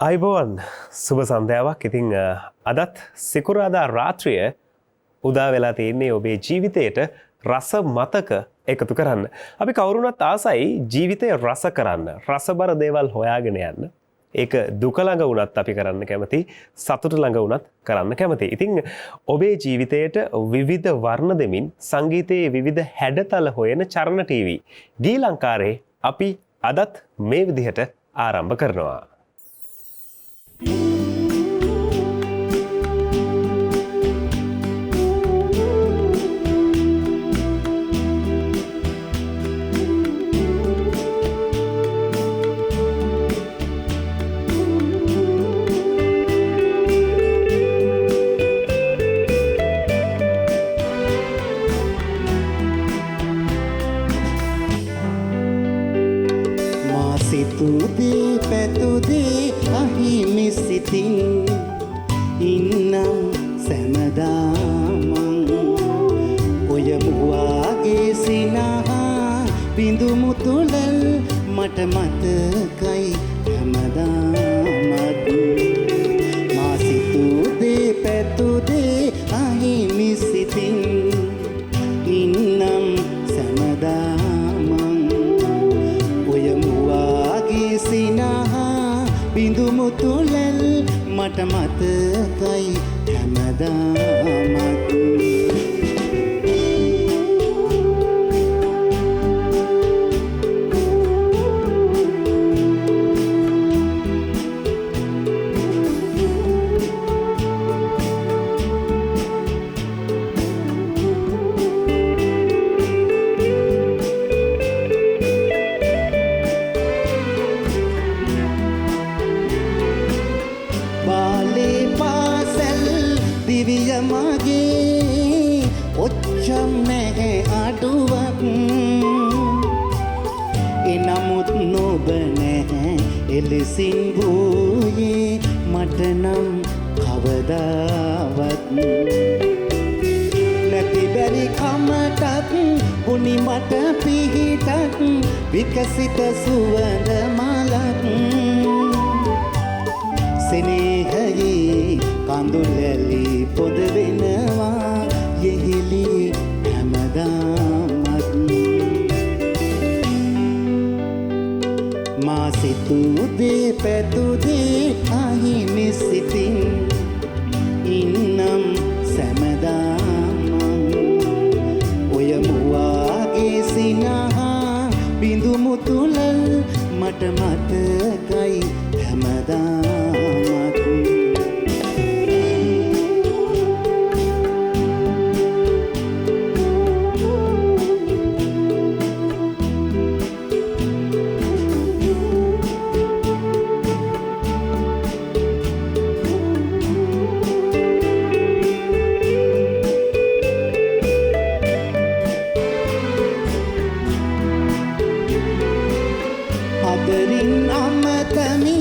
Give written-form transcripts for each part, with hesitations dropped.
අයිබෝන් සුබ සන්ධ්‍යාවක්. ඉතින් අදත් සිකුරාදා රාත්‍රිය උදා වෙලා තියෙන්නේ ඔබේ ජීවිතයට රස මතක එකතු කරන්න. අපි කවුරුනත් ආසයි ජීවිතය රස කරන්න, රසබර දේවල් හොයාගෙන යන්න. ඒක දුක ළඟ වුණත් අපි කරන්න කැමති, සතුට ළඟ වුණත් කරන්න කැමති. ඉතින් ඔබේ ජීවිතයට විවිධ වර්ණ දෙමින් සංගීතයේ විවිධ හැඩතල හොයන චරණ ටීවී දී ලංකාරේ අපි අදත් මේ විදිහට ආරම්භ කරනවා. සිතුදේ පැතුදේ අහිමි සිතින් ඉන්නම් සැමදාමං ඔය මුවාගේ සිනහා බිඳුමු තුළල් මට මතකයි හැමදාමත් මා සිතුදේ පැතුදේ අහිමි සිතින් ඉන්නම් සැමදාමං ඔය මුවාගේ සිනහා බිඳුමු තුළල් මට මතකයි හැමදාමත් දිවිය මගේ ඔච්චම් නැහැ අඩුවක් එනමුත් නොබ නැහැ එලෙසින් වූයේ මට නම් කවදාවත් නැති බැරි කමටත් උනි මට පිහිටක් විකසිත සුවඳ මලක් සෙනෙහයේ කඳුලැලි පොද වෙනවා යෙහිලි හැමදාමත් මා සිතුදේ පැතුදේ අහිමි සිතින් ඉන්නම් සැමදාමං ඔය මුවාගේ සිනහා බිඳුමු තුළල් මට මතකයි හැමදාමත් අදරින් අමතමි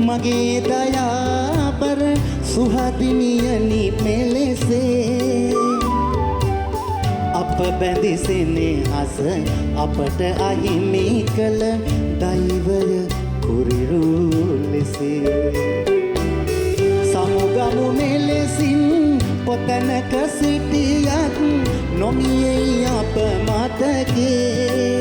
මගේ දයාබර සුහදිනියනි මෙලෙසේ අප බැඳිසෙනේ හස අපට අහිමි කළ දෛවය කුරිරු ලෙසේ සමුගමු මෙලෙසින් පොතනක සිටියත් නොමියෙයි අප මතකේ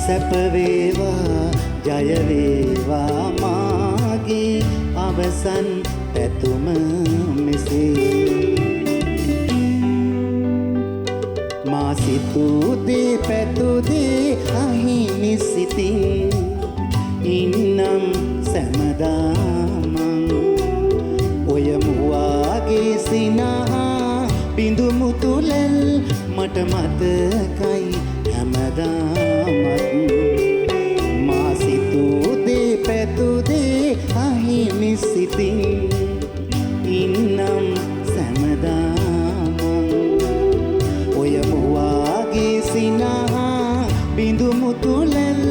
සැපවේවා ජයවේවා මාගේ අවසන් පැතුම මෙසේ මා සිතුදේ පැතුදේ අහිමි සිතින් ඉන්නම් සැමදාමං ඔය මුවාගේ සිනහා බිඳුමු තුළල් මට මතකයි හැමදාමත් මා සිතුදේ පැතුදේ අහිමි සිතින් ඉන්නම් සැමදාමං ඔය මුවාගේ සිනහා බිඳුමු තුළල්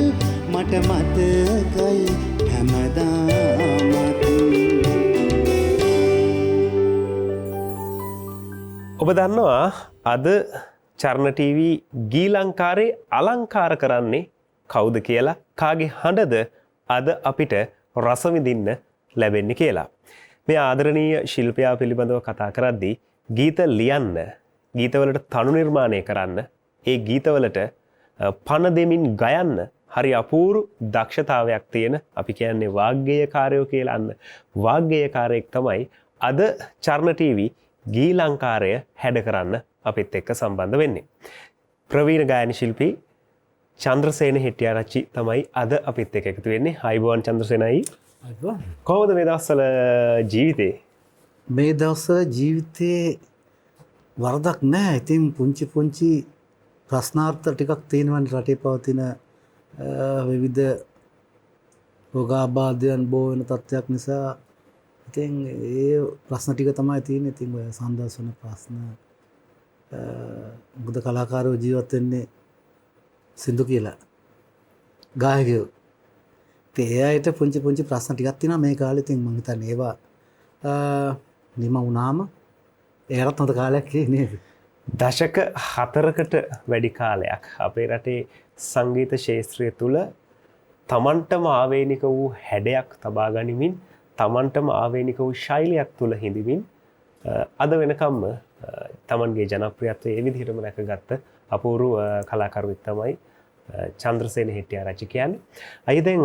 මට මතකයි හැමදාමත් ඔබ දන්නවා අද චරණ ටීවී ගී ලංකාරේ අලංකාර කරන්නේ කවුද කියලා? කාගේ හඬද අද අපිට රස විඳින්න ලැබෙන්නේ කියලා. මේ ආදරණීය ශිල්පියා පිළිබඳව කතා කරද්දී ගීත ලියන්න, ගීතවලට තනු නිර්මාණය කරන්න, ඒ ගීතවලට පණ දෙමින් ගයන්න හරි අපූරු දක්ෂතාවයක් තියෙන අපි කියන්නේ වාග්ගේයකාරයෝ කියලා. අන්න වාග්ගේයකාරයෙක් තමයි අද චර්ණ ටීවී ගී ලංකාරය හැඩ කරන්න අපිත් එක්ක සම්බන්ධ වෙන්නේ. ප්‍රවීණ ගායන ශිල්පී චන්ද්‍රසේන හෙට්ටිආරච්චි තමයි අද අපිත් එක්ක එකතු වෙන්නේ. ආයුබෝවන් චන්ද්‍රසේනයි. කොහොමද මේ දවස්වල ජීවිතේ? මේ දවස්වල ජීවිතේ වරදක් නැහැ. ඉතින් පුංචි ප්‍රශ්නාර්ථ ටිකක් තියෙනවනේ රටේ පවතින විවිධ රෝගාබාධයන් බෝ වෙන තත්ත්වයක් නිසා. ඉතින් ඒ ප්‍රශ්න ටික තමයි තියෙන්නේ. ඉතින් ඔය සම්දර්ශන ප්‍රශ්න බුද කලාකාරයෝ ජීවත් වෙන්නේ සින්දු කියලා ගායකයෝ. ඒ අයට පුංචි ප්‍රශ්න ටිකක් තියෙනවා මේ කාලේ. ඉතින් මම හිතන්නේ ඒවා නිම වුණාම ඒකට හොඳ කාලයක් නේද? දශක 4කට වැඩි කාලයක් අපේ රටේ සංගීත ශාස්ත්‍රය තුල තමන්ටම ආවේනික වූ හැඩයක් තබා ගනිමින්, තමන්ටම ආවේනික වූ ශෛලියක් තුල හිඳමින් අද වෙනකම්ම තමන්ගේ ජනප්‍රියත්වය ඒ විදිහටම රැකගත්ත අපූර්ව කලාකරුවෙක් තමයි චන්ද්‍රසේන හෙට්ටිආරච්චි කියන්නේ. අයි දැන්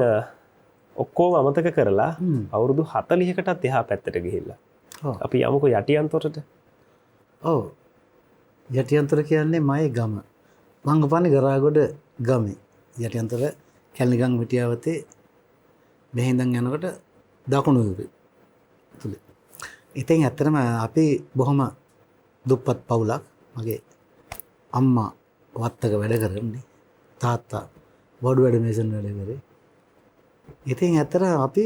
ඔක්කොම අමතක කරලා අවුරුදු 40කටත් එහා පැත්තට ගිහිල්ලා අපි යමුකෝ යටියන්තොටට. ඔව්. යටියන්තර කියන්නේ මගේ ගම. මං උපන්නේ ගරාගොඩ ගමේ. යටියන්තර කැලණිගම් මිටියාවතේ මෙහෙන්දන් යනකොට දකුණු යුරේ තුල. ඉතින් ඇත්තටම අපි බොහොම දුප්පත් පවුලක්. මගේ අම්මා වත්තක වැඩ කරන්නේ. තාත්තා බඩු වැඩ මේසන් වැඩ කරේ. ඉතින් ඇත්තට අපි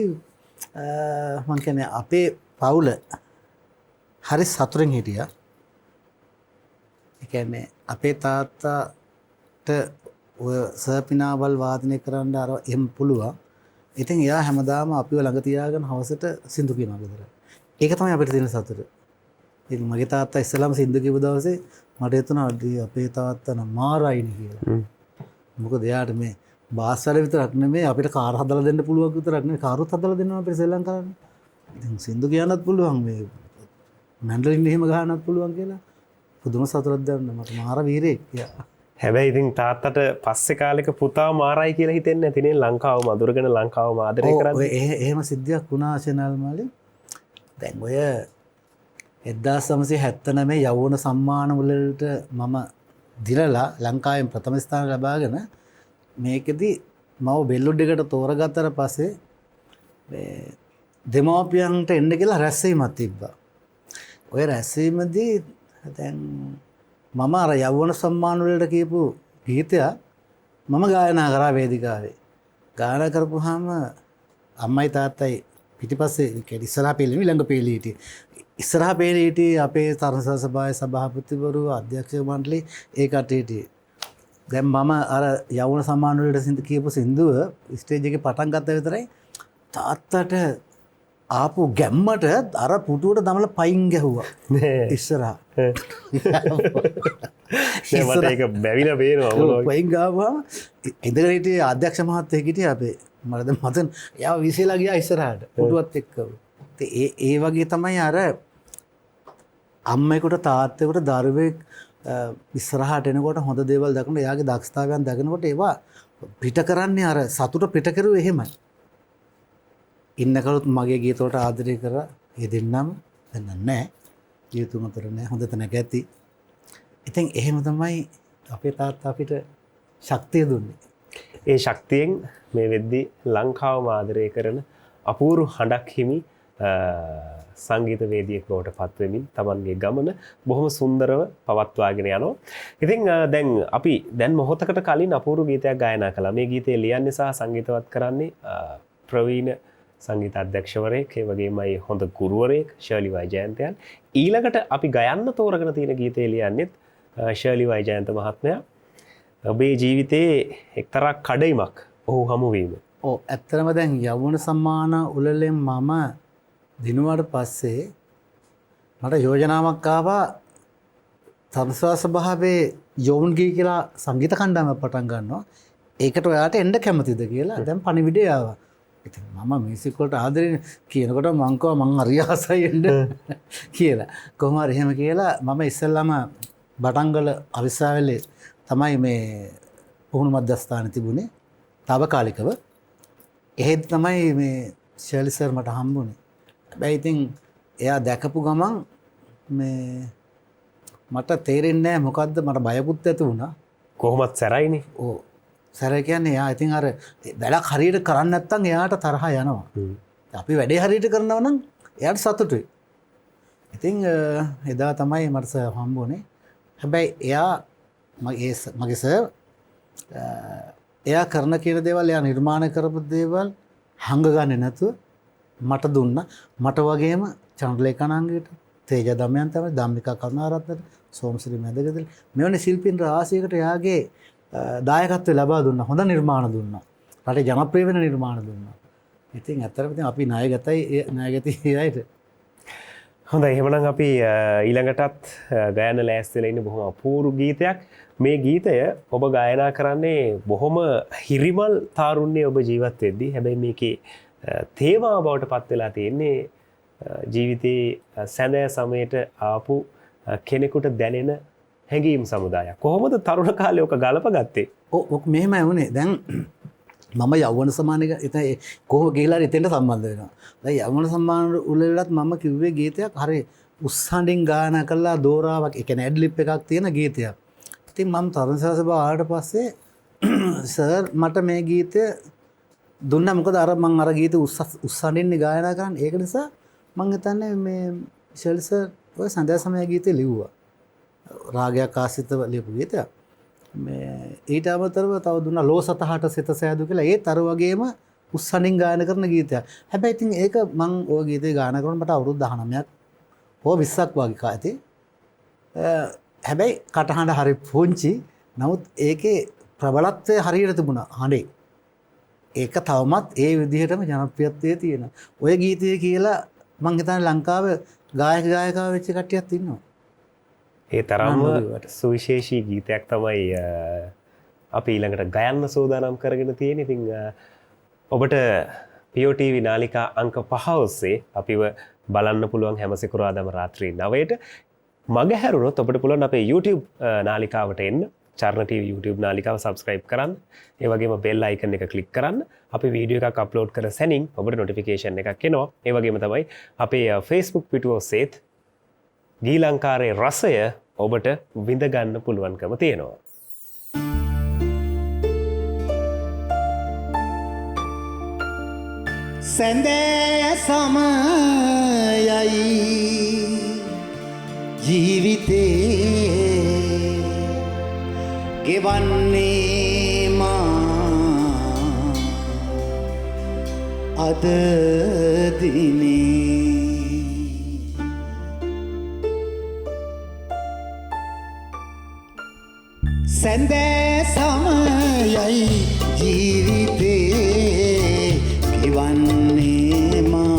මං කියන්නේ අපේ පවුල හරි සතුටින් හිටියා. ඒ කියන්නේ අපේ තාත්තාට ඔය සර්පිනාවල් වාදනය කරන්න අර එම් පුළුවන්. ඉතින් එයා හැමදාම අපිව ළඟ තියාගෙන හවසට සින්දු කියනවා ගෙදර. ඒක තමයි අපිට තියෙන සතුට. ඉතින් මගේ තාත්තා ඉස්සෙල්ලාම සින්දු කියපු දවසේ මට හිතුණා අපේ තාත්තා නම් මාරයිනි කියලා. මොකද එයාට මේ බාස් වල විතරක් නෙමෙයි අපිට කාර් හදලා දෙන්න පුළුවන් විතරක් නෙමෙයි කාරුත් හදලා දෙනවා අපිට ශ්‍රී ලංකාවේ. ඉතින් සින්දු කියන්නත් පුළුවන්, මේ මැන්ඩලින් එහෙම ගහන්නත් පුළුවන් කියලා පුදුම සතුටක් දැනුණා. මට මාර වීරයෙක් කියලා. හැබැයි ඉතින් තාත්තට පස්සේ කාලෙක පුතා මාරයි කියලා හිතෙන්නේ නැතිනේ. ලංකාව මధుරගෙන ලංකාව ආදරය කරන්නේ. එහෙම සිද්ධියක් වුණා චැනල් මාලේ. දැන් ඔය 1979 යවුණ සම්මාන වලට මම දිරලා ලංකාවෙන් ප්‍රථම ස්ථාන ලබාගෙන මේකෙදි මම බෙල්ලුඩ් එකට තෝරගත්තට පස්සේ මේ දෙමෝපියන්ට එන්න කියලා රැස්වීමක් තිබ්බා. ඔය රැස්වීමදී දැන් මම අර යවුණ සම්මාන වලට කියපු ගීතය මම ගායනා කරා වේදිකාවේ. ගායනා කරපුවාම අම්මයි තාත්තයි පිටිපස්සේ ඉස්සරහා පෙළේ ළඟ පෙළේ හිටියේ. ඉස්සරහා පෙළේ හිටියේ අපේ තරණ සභාවේ සභාපතිවරු, අධ්‍යක්ෂ මණ්ඩලේ ඒ කට්ටිය. දැන් මම අර යවුණ සම්මාන වලට සින්දු කියපු සින්දුව ස්ටේජ් එකේ පටන් ගත්ත විතරයි තාත්තට ආපු ගැම්මට අර පුටුවට දමලා පයින් ගැහුවා ඉස්සරහා. මට ඒක බැවිලා පේනවා. පයින් ගාවම ඉඳගෙන හිටියේ අධ්‍යක්ෂ මහත්තයෙක් හිටියේ අපේ. මට දැන් මතන් එයාව විසිලා ගියා ඉස්සරහට පුටුවත් එක්ක. ඒ වගේ තමයි අර අම්මෙකුට තාත්තෙකුට දරුවෙක් ඉස්සරහට එනකොට හොඳ දේවල් දකිනකොට එයාගේ දක්ෂතාවයන් දකිනකොට ඒවා පිට කරන්නේ අර සතුට පිට කරුවේ එහෙමයි. ඉන්නකලුත් මගේ ගීත වලට ආදරය කරා. ඒ දෙන්නම දැන් නැහැ. ජීවිත මතර නැහැ. හොඳ තැනක ඇති. ඉතින් එහෙම තමයි අපේ තාත්තා අපිට ශක්තිය දුන්නේ. ඒ ශක්තියෙන් මේ වෙද්දී ලංකාවම ආදරය කරන අපූර්ව හඬක් හිමි සංගීත වේදිකයෙක් බවට පත්වෙමින් තමන්ගේ ගමන බොහොම සුන්දරව පවත්වාගෙන යනවා. ඉතින් දැන් මොහොතකට කලින් අපූර්ව ගීතයක් ගායනා කළා. මේ ගීතය ලියන්නේ සහ සංගීතවත් කරන්නේ ප්‍රවීණ සංගීත අධ්‍යක්ෂවරයෙක්, ඒ වගේමයි හොඳ ගුරුවරයෙක් ශර්ලි වයිජයන්තයන්. ඊළඟට අපි ගයන්න තෝරගෙන තියෙන ගීතය ලියන්නේත් ශර්ලි වයිජයන්ත මහත්මයා. ඔබේ ජීවිතයේ එක්තරා කඩයිමක් ඔහු හමුවීම. ඔව් ඇත්තටම දැන් යවුණ සම්මාන උළෙලෙන් මම දිනුවාට පස්සේ මට යෝජනාවක් ආවා තම්සා සභාවේ යෝන්ගී කියලා සංගීත කණ්ඩායමක් පටන් ගන්නවා. ඒකට ඔයාට එන්න කැමතිද කියලා. දැන් පණිවිඩය ආවා. ඉතින් මම මියුසික් වලට ආදරේ කියනකොට මං කව මං හරි ආසයි එන්න කියලා. කොහොම හරි එහෙම කියලා මම ඉස්සෙල්ලාම බටංගල අවිස්සාවේලේ තමයි මේ පුහුණු මධ්‍යස්ථානේ තිබුණේ తాවකාලිකව. එහෙත් තමයි මේ ශර්ලි සර් මට හම්බුනේ. හැබැයි ඉතින් එයා දැකපු ගමන් මේ මට තේරෙන්නේ නැහැ මොකද්ද මට බයකුත් ඇති වුණා. කොහොමත් සැරයිනේ. ඔව්. සැර කියන්නේ එයා ඉතින් අර වැඩක් හරියට කරන්නේ නැත්නම් එයාට තරහ යනවා. අපි වැඩේ හරියට කරනවා නම් එයාට සතුටුයි. ඉතින් එදා තමයි මට සර් හම්බුනේ. හැබැයි එයා මගේ සර් එයා කරන කියන දේවල් එයා නිර්මාණය කරපු දේවල් හංග ගන්නේ නැතුව මට දුන්නා. මට වගේම චන්ද්‍රලේඛානංගයට තේජ දමයන්තම ධම්මිකා කරුණාරත්නට සෝමශ්‍රී මැදගදල මෙවැනි ශිල්පීන් රාශියකට එයාගේ දායකත්වය ලබා දුන්නා. හොඳ නිර්මාණ දුන්නා. රටේ ජනප්‍රිය වෙන නිර්මාණ දුන්නා. ඉතින් ඇත්තටම ඉතින් අපි ණයගතයි අයට. හොඳයි එහෙමනම් අපි ඊළඟටත් ගායන ලෑස්තිලා ඉන්න බොහොම අපූර්ව ගීතයක්. මේ ගීතය ඔබ ගායනා කරන්නේ බොහොම හිරිමල් තාරුණ්‍යයේ ඔබ ජීවත් වෙද්දී. හැබැයි මේකේ තේමාව බවට පත් වෙලා තියෙන්නේ ජීවිතයේ සැඳෑ සමයට ආපු කෙනෙකුට දැනෙන හැඟීම් සමුදායක්. කොහොමද තරුණ කාලේ ඔක ගලපගත්තේ? ඔක් මෙහෙමයි වුණේ. දැන් මම යෞවන සම්මානික ඉතින් කොහොම ගිහිලා එතෙන්ට සම්බන්ධ වෙනවා. දැන් යෞවන සම්මාන උළෙලටත් මම කිව්වේ ගීතයක් හරි උස්සහඬින් ගායනා කළා දෝරාවක් ඒ කියන්නේ ඇඩ්ලිප් එකක් තියෙන ගීතයක්. ඉතින් මම තරුණ සභාව ආවට පස්සේ සර් මට මේ ගීතය දුන්නා. මොකද අර මම අර ගීත උස්සහඬින් ගායනා කරන්නේ. ඒක නිසා මම හිතන්නේ මේ ශර්ලි සර් ඔය සඳහා සමය ගීතේ ලිව්වා. රාගයක් ආශ්‍රිතව ලියපු ගීතයක්. මේ ඊට අමතරව තව දුන්නා ලෝසතහට සිත සෑදු කියලා. ඒත් අර වගේම උස්සහඬින් ගායනා කරන ගීතයක්. හැබැයි ඉතින් ඒක මම ওই ගීතේ ගායනා කරනකොට මට අවුරුදු 19ක් හෝ 20ක් වගේ කාලේ. හැබැයි කටහඬ හරි පුංචි. නමුත් ඒකේ ප්‍රබලත්වය හරියට තිබුණා හඬේ. ඒක තවමත් ඒ විදිහටම ජනප්‍රියත්වයේ තියෙන. ওই ගීතය කියලා මම හිතන්නේ ලංකාවේ ගායකයෝ වෙච්ච කට්ටියක් ඉන්නවා. ඒ තරම්ම සුවිශේෂී ගීතයක් තමයි අපි ඊළඟට ගයන්න සූදානම් කරගෙන තියෙන්නේ. ඉතින් ඔබට POTV නාලිකා අංක 5 ඔස්සේ අපිව බලන්න පුළුවන් හැම සිකුරාදාම රාත්‍රී 9ට. මග හැරුණොත් ඔබට පුළුවන් අපේ YouTube නාලිකාවට එන්න. චර්ණ TV YouTube නාලිකාව subscribe කරන්න. ඒ වගේම bell icon එක click කරන්න. අපි වීඩියෝ එකක් upload කර සැනින් ඔබට notification එකක් එනවා. ඒ වගේම තමයි අපේ Facebook පිටුව ඔස්සේත් ගී ලංකාරයේ රසය ඔබට විඳ ගන්න පුළුවන්කම තියෙනවා. සැඳෑ සමයයි ජීවිතේ ගෙවන්නේ මා අද දිනේ සැඳෑ සමයයි ජීවිතේ ගෙවන්නේ මා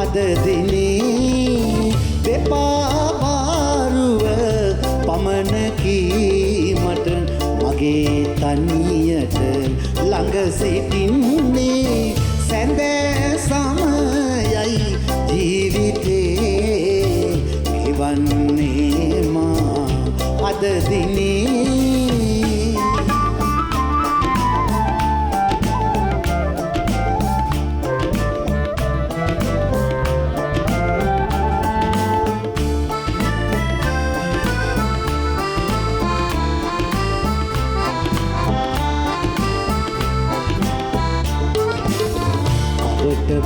අද දිනේ දෙපා පාරුව පමණකි මට මගේ තනියට ළඟ සිටින්නේ සැඳෑ සමයයි ජීවිතේ ගෙවන්නේ මා අද දිනේ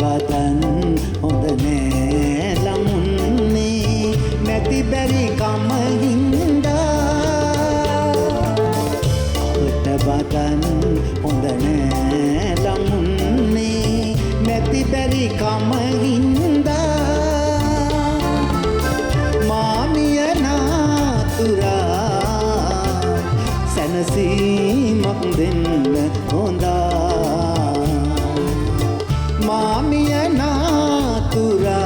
වදන් හොඳ නෑ ළමුන්නේ නැති බැරි කම හින්දා අපට වදන් හොඳ නෑ ළමුන්නේ නැති බැරි කම හින්දා මාමිය නාතුරා සැනසීමක් දෙන්න හොඳා මාමිය නාතුරා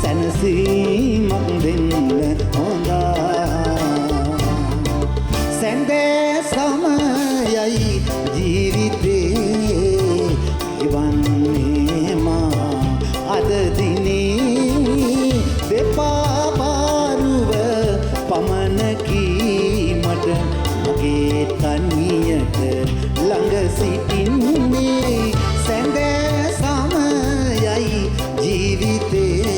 සැනසීමක් දෙන්න හොඳා සැඳෑ සමයයි ජීවිතේ මගේ තනියට ළඟ සිටින්නේ සැඳෑ සමයයි ජීවිතේ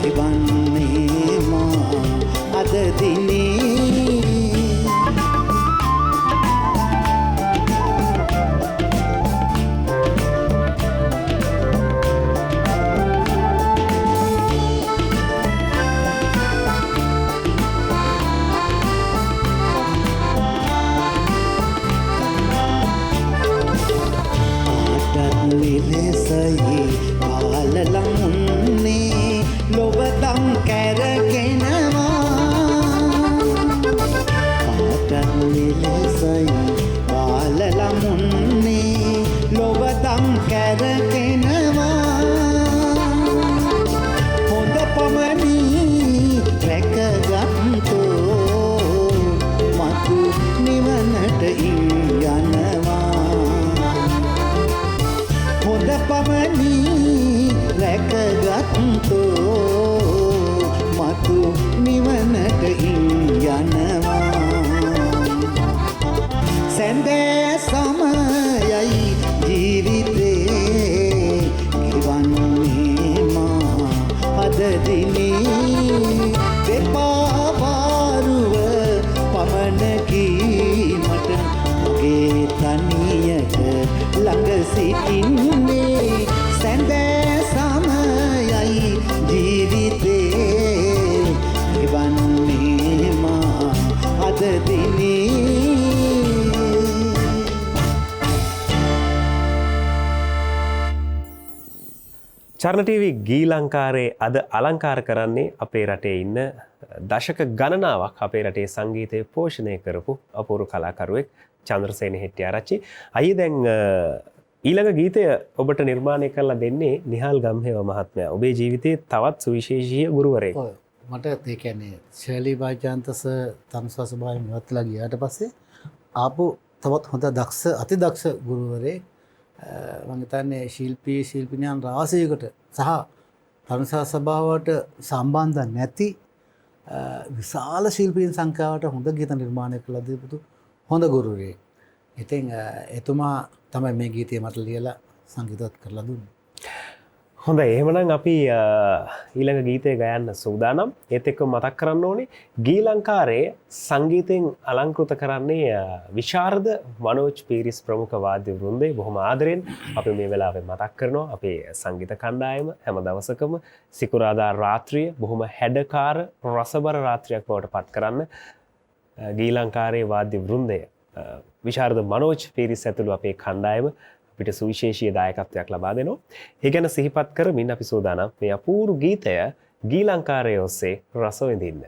ඉවන්නේ මා අද දිනේ නිලෙසයි පාලලමුන්නේ ලොබදම් කැරගෙනවා ආටත් නිලෙසයි පාලලමුන්නේ ලොබදම් කැරගෙනවා හොඳ පමණි රැකගත්තෝ මතු නිවනට යනවා හොඳ පමණි රැකගත්තෝ මතු නිවනට යනවා සැඳෑ සමයයි ජීවිතේ ඉවන්නේ මා අද දිනේ දෙපා වාරුව පමණකි මට මගේ තනියට ළඟ සිටින්නේ සැඳෑ සමයයි ජීවිතේ ඉවන්නේ මා අද දිනේ චරණ ටීවී ගී ලංකාරයේ අද අලංකාර කරන්නේ අපේ රටේ ඉන්න දශක ගණනාවක් අපේ රටේ සංගීතය පෝෂණය කරපු අපූර්ව කලාකරුවෙක් චන්ද්‍රසේන හෙට්ටිආරච්චි. අයියේ දැන් ඊළඟ ගීතය ඔබට නිර්මාණය කරලා දෙන්නේ නිහාල් ගම්හේව මහත්මයා. ඔබේ ජීවිතයේ තවත් සුවිශේෂී ගුරුවරයෙක්. ඔව් මට ඒ කියන්නේ ශෛලී බාජාන්තස තනුස්වාස භාවයෙන් ඉවත්ලා ගියාට පස්සේ ආපු තවත් හොඳ දක්ෂ අතිදක්ෂ ගුරුවරයෙක් මම හිතන්නේ ශිල්පිනියන් රාශියකට සහ තනුස්වාස භාවයට සම්බන්ධ නැති විශාල ශිල්පීන් සංඛ්‍යාවට හොඳ ගීත නිර්මාණය කළ දීපු හොඳ ගුරුවරයෙක්. ඉතින් එතුමා තමයි මේ ගීතය මට ලියලා සංගීතවත් කරලා දුන්නේ. හොඳයි එහෙමනම් අපි ඊළඟ ගීතය ගයන්න සූදානම්. ඒත් එක්ක මතක් කරන්න ඕනේ ගී ලංකාරයේ සංගීතයෙන් අලංකృత කරන්නේ විශාරද මනෝජ් පීරිස් ප්‍රමුඛ වාද්‍ය වෘන්දය. බොහොම ආදරෙන් අපි මේ වෙලාවේ මතක් කරනවා අපේ සංගීත කණ්ඩායම හැම දවසකම සිකුරාදා රාත්‍රිය බොහොම හැඩකාර රසබර රාත්‍රියක් බවට පත් කරන්න ගී ලංකාරයේ වාද්‍ය වෘන්දය විශාරද මනෝජ් පීරිස් ඇතුළු අපේ කණ්ඩායම අපිට සුවිශේෂී දායකත්වයක් ලබා දෙනවා. ඒ ගැන සිහිපත් කරමින් අපි සූදානම් මේ අපූර්ව ගීතය ගී ලංකාරයේ ඔස්සේ රස විඳින්න.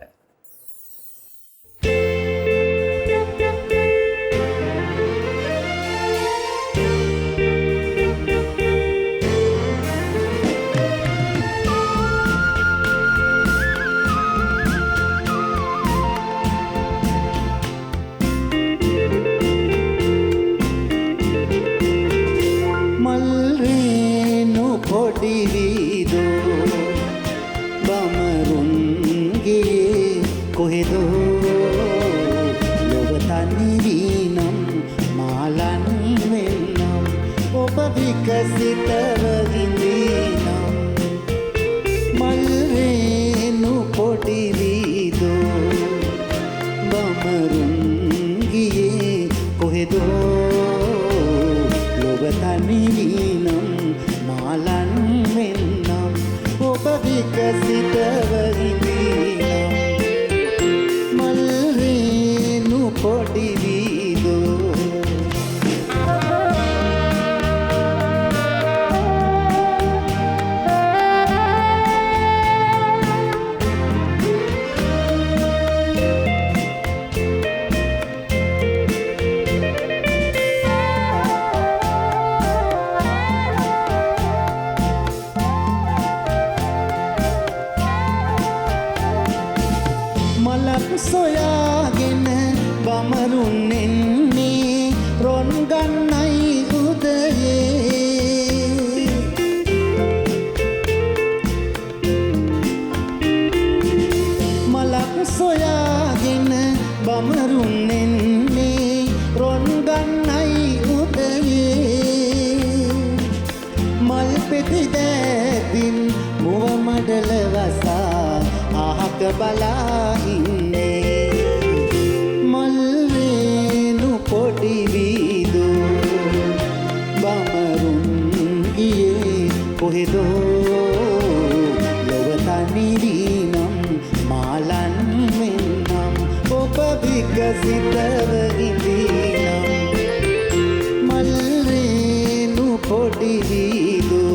සොයාගෙන බමරුන් එන්නේ රොන් ගන්නයි උදයේ මලක් සොයාගෙන බමරුන් මක බලා ඉන්නේ මල්රේනු පොඩි වීදෝ බමරුන් ගියේ කොහෙදෝ ලොව තනිවීනම් මාලන් වෙන්නම් ඔබ විකසිතව ඉඳීනම් මල්රේනු පොඩි වීදෝ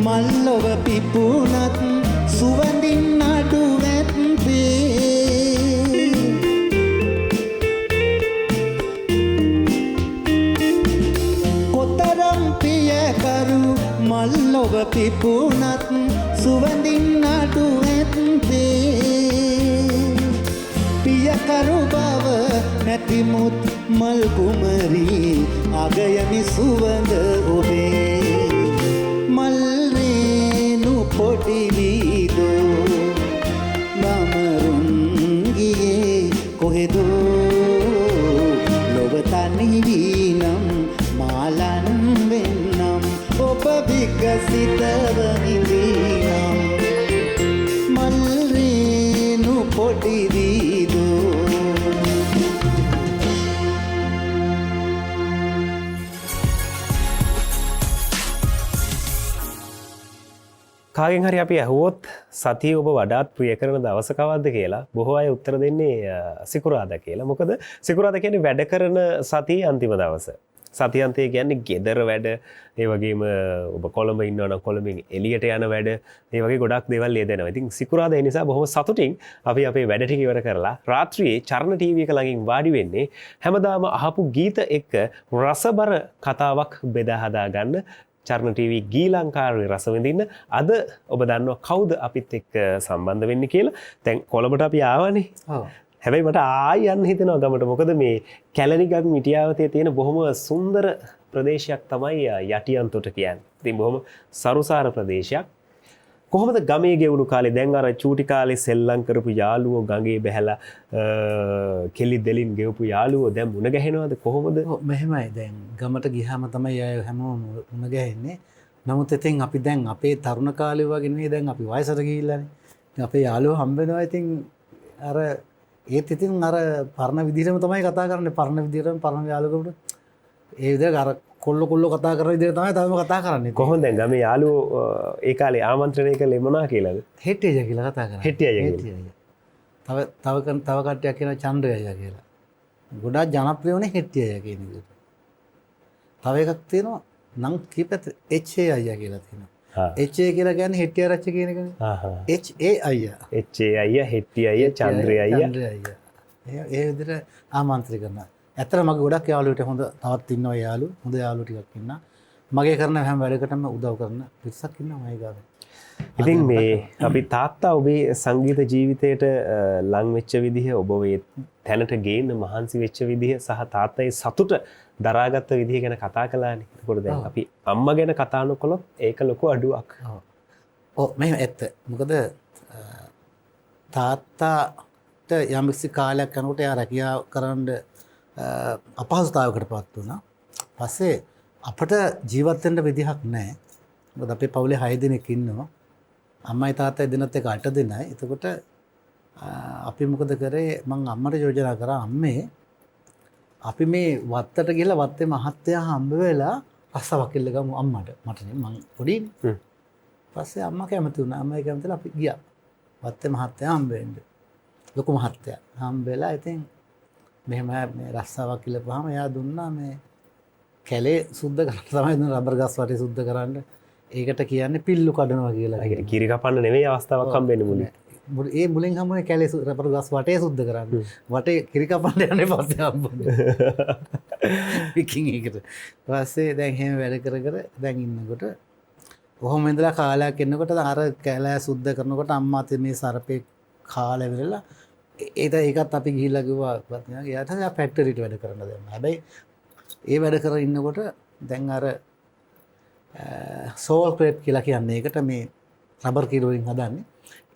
මල්ලොව පිපුනත් සුවඳින් අඩු නැත්වේ කොතරම් පියකරු මල්ලොව පිපුනත් සුවඳින් අඩු නැත්වේ පියකරු බව නැතිමුත් මල් කුමරී අගයමි සුවඳ ඔබේ මල්රේනු පොඩි වීදෝ බමරුන් ගියේ කොහෙදෝ ලොව තනිවීනම් මාලන් වෙන්නම් ඔබ විකසිතව ඉඳීනම් මල්රේනු පොඩි වීදෝ කාගෙන් හරි අපි ඇහුවොත් සතිය ඔබ වඩාත් ප්‍රිය කරන දවස කවද්ද කියලා බොහෝ අය උත්තර දෙන්නේ සිකුරාදා කියලා. මොකද සිකුරාදා කියන්නේ වැඩ කරන සතියේ අන්තිම දවස. සතියන්තය කියන්නේ ගෙදර වැඩ, ඒ වගේම ඔබ කොළඹ ඉන්නවා නම් කොළඹින් එළියට යන වැඩ, ඒ වගේ ගොඩක් දේවල් යෙදෙනවා. ඉතින් සිකුරාදා ඒ නිසා බොහොම සතුටින් අපි අපේ වැඩ ටික ඉවර කරලා රාත්‍රියේ චරණ ටීවී එක ළඟින් වාඩි වෙන්නේ හැමදාම අහපු ගීත එක්ක රසබර කතාවක් බෙදා හදා ගන්න චරණ ටීවී ගීලංකාරයේ රස විඳින්න. අද ඔබ දන්නවා කවුද අපිත් එක්ක සම්බන්ධ වෙන්නේ කියලා. දැන් කොළඹට අපි ආවනේ. හැබැයි මට ආයි යන්න හිතෙනවා ගමට. මොකද මේ කැලණිගත් මිටියාවතේ තියෙන බොහොම සුන්දර ප්‍රදේශයක් තමයි යටියන්තොට කියන්නේ. ඉතින් බොහොම සරුසාර ප්‍රදේශයක්. කොහොමද ගමේ ගෙවුණු කාලේ දැන් අර චූටි කාලේ සෙල්ලම් කරපු යාළුවෝ ගඟේ බැහැලා කෙලි දෙලින් ගෙවපු යාළුවෝ දැන් මුණ ගැහෙනවද කොහොමද? මෙහෙමයි දැන් ගමට ගියාම තමයි අය හැමෝම මුණ ගැහෙන්නේ. නමුත් ඉතින් අපි දැන් අපේ තරුණ කාලේ වගේ නෙවෙයි දැන් අපි වයසට ගිහිල්ලානේ. ඉතින් අපේ යාළුවෝ හම්බ වෙනවා. ඉතින් අර ඒත් ඉතින් අර පරණ විදිහටම තමයි කතා කරන්නේ. පරණ විදිහටම පරණ යාළුවෙකුට ඒ විදිහට අර කොල්ල කතා කරන විදිහට තමයි තවම කතා කරන්නේ. කොහොමද දැන් ගමේ යාළුවෝ ඒ කාලේ ආමන්ත්‍රණය කළේ මොනවා කියලාද? හෙට්ටිය කියලා කතා කරන්නේ. හෙට්ටිය කියලා. තව කට්ටියක් කියනවා චන්ද්‍රය කියලා. ගොඩාක් ජනප්‍රිය වුණේ හෙට්ටිය කියන එක. තව එකක් තියෙනවා නම් කීපෙත් HA අයියා කියලා තියෙනවා. HA කියලා කියන්නේ හෙට්ටිය රච්ච කියන එකනේ. HA අයියා. HA අයියා, හෙට්ටිය අයියා, චන්ද්‍රය අයියා. ඒ විදිහට ආමන්ත්‍රණය කරනවා. ඇත්තට මගේ ගොඩක් යාළුවෝ හොඳ තවත් ඉන්නවා යාළුවෝ. හොඳ යාළුවෝ ටිකක් ඉන්නවා. මගේ කරන හැම වැඩකටම උදව් කරන පිරිසක් ඉන්නවා මගේ ගාවේ. ඉතින් මේ අපි තාත්තා ඔබේ සංගීත ජීවිතයට ලං වෙච්ච විදිහ, ඔබ මේ තැනට ගේන්න මහන්සි වෙච්ච විදිහ සහ තාත්තගේ සතුට දරාගත්ත විදිහ ගැන කතා කළානේ. ඒකෝට දැන් අපි අම්මා ගැන කතා නොකළොත් ඒක ලොකු අඩුවක්. ඔව් මෙහෙම ඇත්ත. මොකද තාත්තාට යම්කිසි කාලයක් යනකොට එයා රැකියාව කරන්න අපහසුතාවයකට පත් වුණා. පස්සේ අපට ජීවත් වෙන්න විදිහක් නැහැ. මොකද අපේ පවුලේ 6 දෙනෙක් ඉන්නවා. අම්මයි තාත්තයි දෙනත් එක 8 දෙනයි. එතකොට අපි මොකද කරේ? මම අම්මට යෝජනා කරා අම්මේ අපි මේ වත්තට ගිහලා වත්තේ මහත්තයා හම්බ වෙලා රස්සාවක් ඉල්ල ගමු අම්මට. මට නේ මං පොඩිනේ. පස්සේ අම්මා කැමති වුණා. අම්මයි කැමතිලා අපි ගියා. වත්තේ මහත්තයා හම්බ වෙන්න. ලොකු මහත්තයා හම්බ වෙලා ඉතින් මෙහෙම මේ රස්සාවක් ඉල්ලපුවාම එයා දුන්නා මේ කැලේ සුද්ධ කරන්න තමයි දුන්න රබර් ගස් වටේ සුද්ධ කරන්න. ඒකට කියන්නේ පිල්ලු කඩනවා කියලා. ඒ කිරි කපන්න නෙවෙයි අවස්ථාවක් හම්බෙන්නේ මුලින්. ඒ මුලින් හම්බුනේ කැලේ රබර් ගස් වටේ සුද්ධ කරන්න. වටේ කිරි කපන්න යන්නේ පස්සේ හම්බුනේ. පිකින් එකට. පස්සේ දැන් එහෙම වැඩ කර දැන් ඉන්නකොට කොහොම ඉඳලා කාලයක් එනකොට අර කැලෑ සුද්ධ කරනකොට අම්මා මේ සරපේ කාලේ වෙලලා ඒකත් අපි ගිහිල්ලා කිව්වා එයාට ෆැක්ටරියට වැඩ කරන්න දෙන්න. හැබැයි ඒ වැඩ කරගෙන ඉන්නකොට දැන් අර සෝල් ක්‍රේප් කියලා කියන්නේ ඒකට මේ රබර් කිරි වලින් හදන්නේ.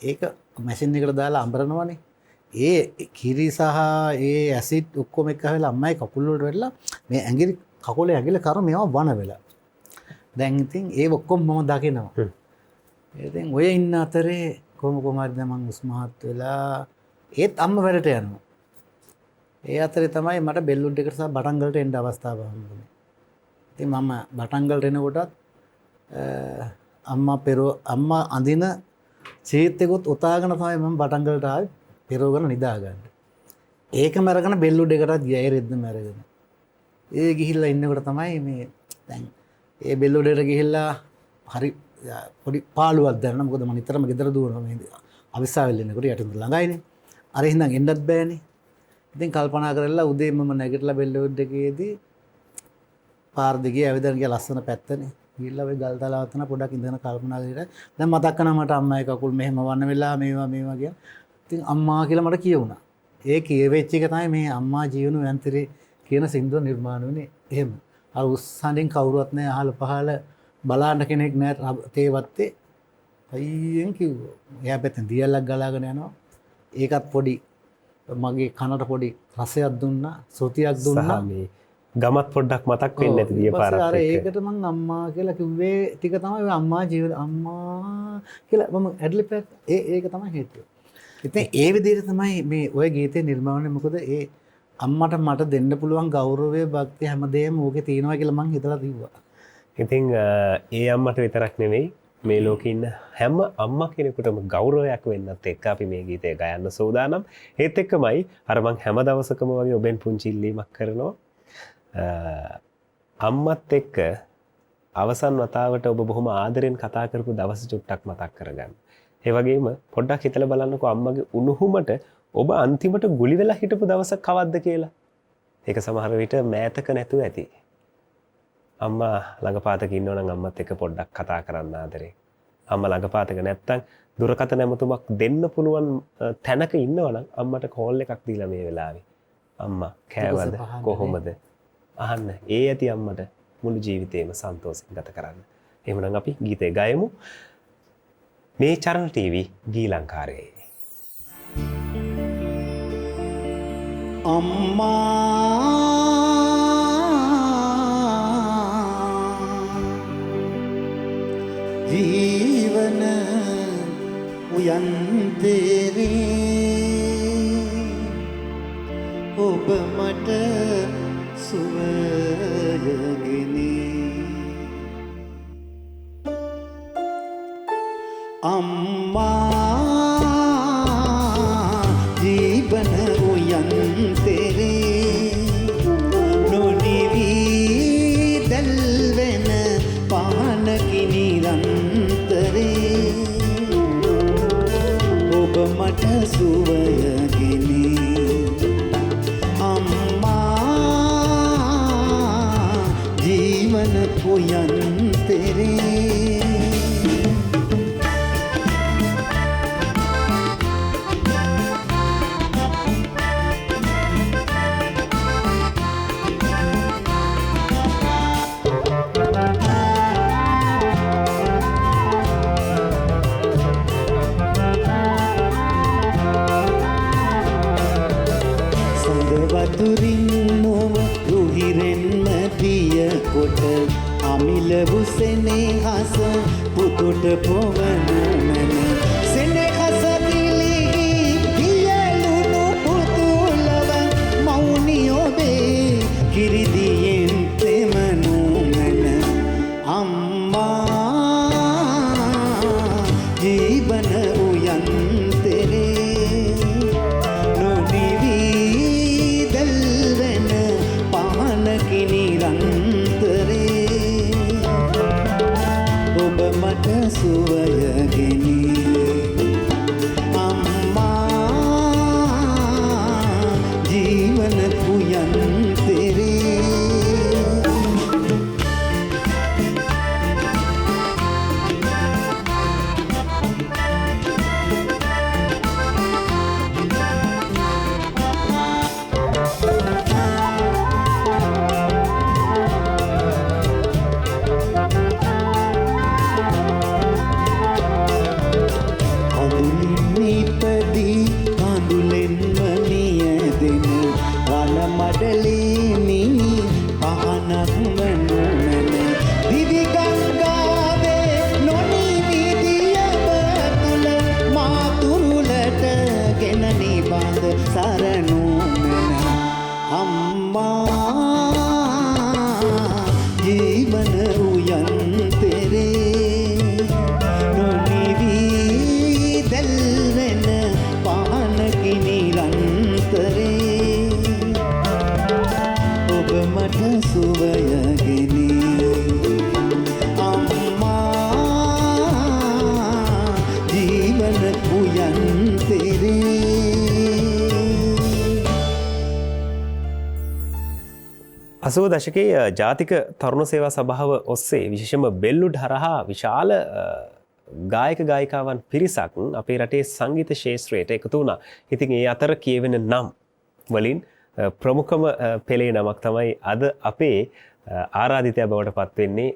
ඒක මැෂින් එකට දාලා අඹරනවනේ. ඒ කිරි සහ ඒ ඇසිඩ් ඔක්කොම එක වෙලා අම්මයි කකුල් වලට වැටලා මේ ඇඟිලි කකුලේ ඇඟිලි කර මේවා වණ වෙලා. දැන් ඉතින් ඒ ඔක්කොම මම දකිනවා. ඉතින් ඔය ඉන්න අතරේ කොහොම හරි දැන් මම උස්මහත් වෙලා ඒත් අම්ම වැඩට යනවා. ඒ අතරේ තමයි මට බෙල්ලුඩ් එකට සහ බටන්ගලට එන්න අවස්ථාවක් හම්බුනේ. ඉතින් මම බටන්ගලට එනකොටත් අම්මා අඳින චීත්තෙකුත් උතාගෙන තමයි මම බටන්ගලට ආවේ පෙරවගෙන නිදාගන්න. ඒකම අරගෙන බෙල්ලුඩ් එකටත් ගියා ඒ රෙද්දම අරගෙන. ඒ ගිහිල්ලා ඉන්නකොට තමයි මේ දැන් ඒ බෙල්ලුඩ් එකට ගිහිල්ලා හරි පොඩි පාළුවක් දැනෙනවා. මොකද මම නිතරම ගෙදර දුවනවා මේ අවිස්සාවෙල් ඉන්නකොට යටින් ළඟයිනේ. අර හින්දා එන්නත් බෑනේ. ඉතින් කල්පනා කරලා උදේ මම නැගිටලා බෙල්ලුඩ් එකේදී පාර දිගේ ඇවිදගෙන ගියා ලස්සන පැත්තනේ. ගිහිල්ලා ඔය ගල් තලාව තන පොඩක් ඉඳගෙන කල්පනා කරලා දැන් මතක් කරනවා මට අම්මයි කකුල් මෙහෙම වන්න වෙලා මේවා කියලා. ඉතින් අම්මා කියලා මට කියුණා. ඒ කියවෙච්ච එක තමයි මේ අම්මා ජීවන යන්ත්‍රේ කියන සින්දුව නිර්මාණය වුණේ. එහෙම. අර උස්සන්ඩින් කවුරුවත් නැහැ අහල පහල බලන්න කෙනෙක් නැහැ තේවත්තේ. අයියෙන් කිව්වා. එයා පැත්තෙන් දියල්ලක් ගලාගෙන යනවා. ඒකත් පොඩි මගේ කනට පොඩි රසයක් දුන්නා, සොතියක් දුන්නා. මේ ගමත් පොඩ්ඩක් මතක් වෙන්නේ නැති දිය පාරක්. අර ඒකට මං අම්මා කියලා කිව්වේ ටික තමයි අම්මා ජීවන අම්මා කියලා මම ඇඩ්ලිප් ඒක තමයි හේතුව. ඉතින් ඒ විදිහට තමයි මේ ඔය ගීතේ නිර්මාණය. මොකද ඒ අම්මට මට දෙන්න පුළුවන් ගෞරවය භක්තිය හැමදේම ඕකේ තියෙනවා කියලා මං හිතලා තිබ්බා. ඉතින් ඒ අම්මට විතරක් නෙවෙයි මේ ලෝකේ ඉන්න හැම අම්මා කෙනෙකුටම ගෞරවයක් වෙන්නත් එක්ක අපි මේ ගීතය ගයන්න සූදානම්. ඒත් එක්කමයි අර මං හැම දවසකම වගේ ඔබෙන් පුංචි ඉල්ලීමක් කරනවා. අම්මත් එක්ක අවසන් වතාවට ඔබ බොහොම ආදරෙන් කතා කරපු දවස චුට්ටක් මතක් කරගන්න. ඒ වගේම පොඩ්ඩක් හිතලා බලන්නකෝ අම්මගේ උණුහුමට ඔබ අන්තිමට ගුලි වෙලා හිටපු දවසක් කවද්ද කියලා. ඒක සමහර විට මෑතක නැතුව ඇති. අම්මා ළඟපාතක ඉන්නවනම් අම්මත් එක්ක පොඩ්ඩක් කතා කරන්න ආදරේ. අම්මා ළඟපාතක නැත්තම් දුරකථන ඇමතුමක් දෙන්න පුළුවන් තැනක ඉන්නවනම් අම්මට කෝල් එකක් දීලා මේ වෙලාවේ අම්මා කෑවද කොහොමද අහන්න. ඒ ඇති අම්මට මුළු ජීවිතේම සන්තෝෂෙන් ගත කරන්න. එහෙමනම් අපි ගීතේ ගයමු. මේ චරණ ටීවී ගීලංකාරයේ අම්මා ජීවන උයන්තරේ ඔබ මට සුවයගෙන අම්මා ජීවන උයන්තරේ නොනිවි දැල්වෙන පහනකි නිරන්තරේ ඔබ මට සුවයගෙන අම්මා ජීවන උයන්තරේ වතුරින් නොව රුහිරෙන්ම දිය කොට අමිල වුසෙනෙහස පුතුට පොවනු මැන සෙනෙහස දිලිහි දියලුණු පුතුලව මෞනි ඔබේ කිරිදියෙන් තෙමනු මැන අම්මා ජීවන උයන්තරේ ඔබ මට සුවයගෙන අම්මා ජීවන උයන්තරේ මඩලිනි පහනක් වනු මැන දිවි ගංගාවේ නොනිවිදිය බතුල මාතුරුලට ගෙන නිබඳ සරණු මැන අම්මා ජීවන උයන් තෙරේ නොනිවී දැල්වෙන පහනකි නිරන්තරේ ඔබ මට සුවයගෙනි අම්මා ජීවන උයන් තෙරේ අසුව දශකයේ ජාතික තරුණ සේවා සභාව ඔස්සේ විශේෂම බෙල්ලුඩ් හරහා විශාල ගායක ගායිකාවන් පිරිසක් අපේ රටේ සංගීත ශේත්‍රයට එකතු වුණා. ඉතින් ඒ අතර කියවෙන නම් වලින් ප්‍රමුඛම පෙළේ නමක් තමයි අද අපේ ආරාධිතයා බවට පත් වෙන්නේ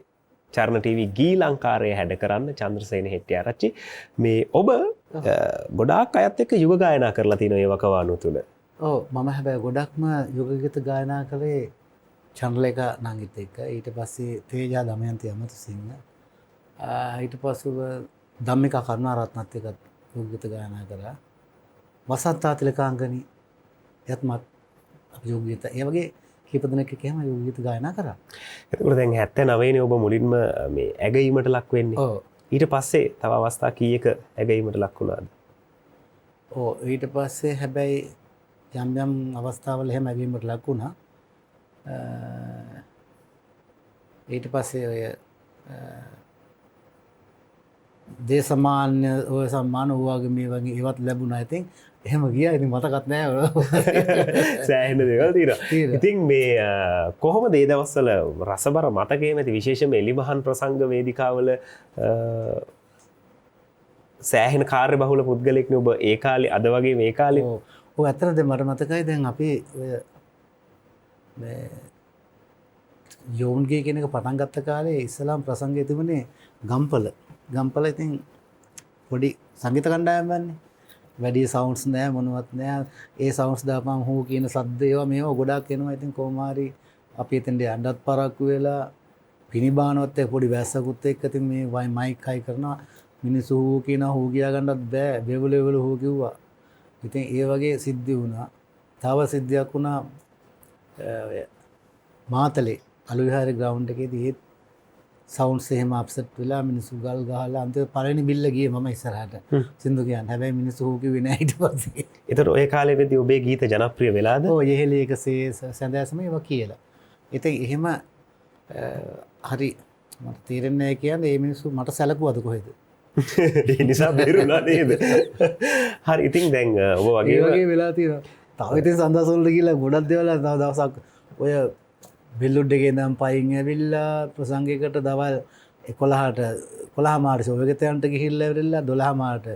චරණ ටීවී ගී ලංකාරය හැඩ කරන්න චන්ද්‍රසේන හෙට්ටිආරච්චි. මේ ඔබ ගොඩාක් අයත් එක්ක යුග ගායනා කරලා තියෙනවා ඒ වකවානු තුල. ඔව් මම හැබැයි ගොඩක්ම යුග ගීත ගායනා කළේ චන්ද්‍රලේඛ නංගිත් එක්ක. ඊට පස්සේ තේජා දමයන්ති අමරසිංහ ඊට පස්සෙව ධම්මිකා කරුණාරත්නත් එක්ක යුග ගීත ගායනා කරා. වසන්තා තිලකාංගනි යත් මත් යුග ගීත ඒ වගේ කීප දෙනෙක් එක්ක එහෙම යුග ගීත ගායනා කරා. එතකොට දැන් 79 නේ ඔබ මුලින්ම මේ ඇගීමට ලක් වෙන්නේ. ඔව්. ඊට පස්සේ තව අවස්ථා කීයක ඇගීමට ලක් වුණාද? ඔව් ඊට පස්සේ හැබැයි යම් යම් අවස්ථාවල එහෙම ඇගීමට ලක් වුණා. ඊට පස්සේ ඔය දේශමාන්‍ය ඔය සම්මාන වගේ මේ වගේ ඒවත් ලැබුණා. ඉතින් එහෙම ගියා. ඉතින් මතකත් නැහැ. සෑහෙන දේවල් තියෙනවා. ඉතින් මේ කොහොමද මේ දවස්වල රසබර මතකයේ ඇති විශේෂම එලිමහන් ප්‍රසංග වේදිකාවල සෑහෙන කාර්යබහුල පුද්ගලෙක්නේ ඔබ ඒ කාලේ අද වගේ මේ කාලේ. ඔව් ඇත්තටද මට මතකයි දැන් අපි ඔය මේ යෝන්ගේ කියන එක පටන් ගත්ත කාලේ ඉස්ලාම් ප්‍රසංගය තිබුණේ ගම්පල ඉතින් පොඩි සංගීත කණ්ඩායම් වන්නේ වැඩි සවුන්ඩ්ස් නෑ මොනවත් නෑ ඒ සවුන්ඩ්ස් දාපම හූ කියන සද්ද ඒවා මේවා ගොඩක් එනවා ඉතින් කොහොම හරි අපි එතෙන්ට යන්නත් පරක්කු වෙලා පිනිබානවත් එක්ක පොඩි වැස්සකුත් එක්ක ඉතින් මේ මයික් හයි කරනවා මිනිස්සු හූ කියනවා හූ කියා ගන්නත් බෑ බෙවලෙවල හූ කිව්වා ඉතින් ඒ වගේ සිද්ධි වුණා තව සිද්ධියක් වුණා මාතලේ අලුවිහාර ග්‍රවුන්ඩ් එකේදී ඒත් සවුන්ඩ්ස් එහෙම අප්සෙට් වෙලා මිනිස්සු ගල් ගහලා අන්තිමට පළවෙනි බිල්ල ගියේ මම ඉස්සරහට සින්දු කියන්නේ. හැබැයි මිනිස්සු හූ කිව්වේ නෑ ඊට පස්සේ. ඒතර ඔය කාලේදී ඔබේ ගීත ජනප්‍රිය වෙලාද? ඔව් යෙහෙලි එකසේ සඳෑසම ඒවා කියලා. ඉතින් එහෙම හරි මට තේරෙන්නේ නැහැ කියන්නේ මේ මිනිස්සු මට සැලකුවද කොහෙද? ඒ නිසා බේරුණා නේද? හරි ඉතින් දැන් ඔබ වගේ වෙලා තියෙනවා. තව ඉතින් සඳහස් වලට ගිහලා ගොඩක් දේවල් තව දවසක් ඔය බෙල්ලුඩ් එකේ ඉඳන් පයින් ඇවිල්ලා ප්‍රසංගයකට දවල් 11 මාට ෂෝ එකට යන්න ගිහිල්ලා ඉවරලා 12 මාට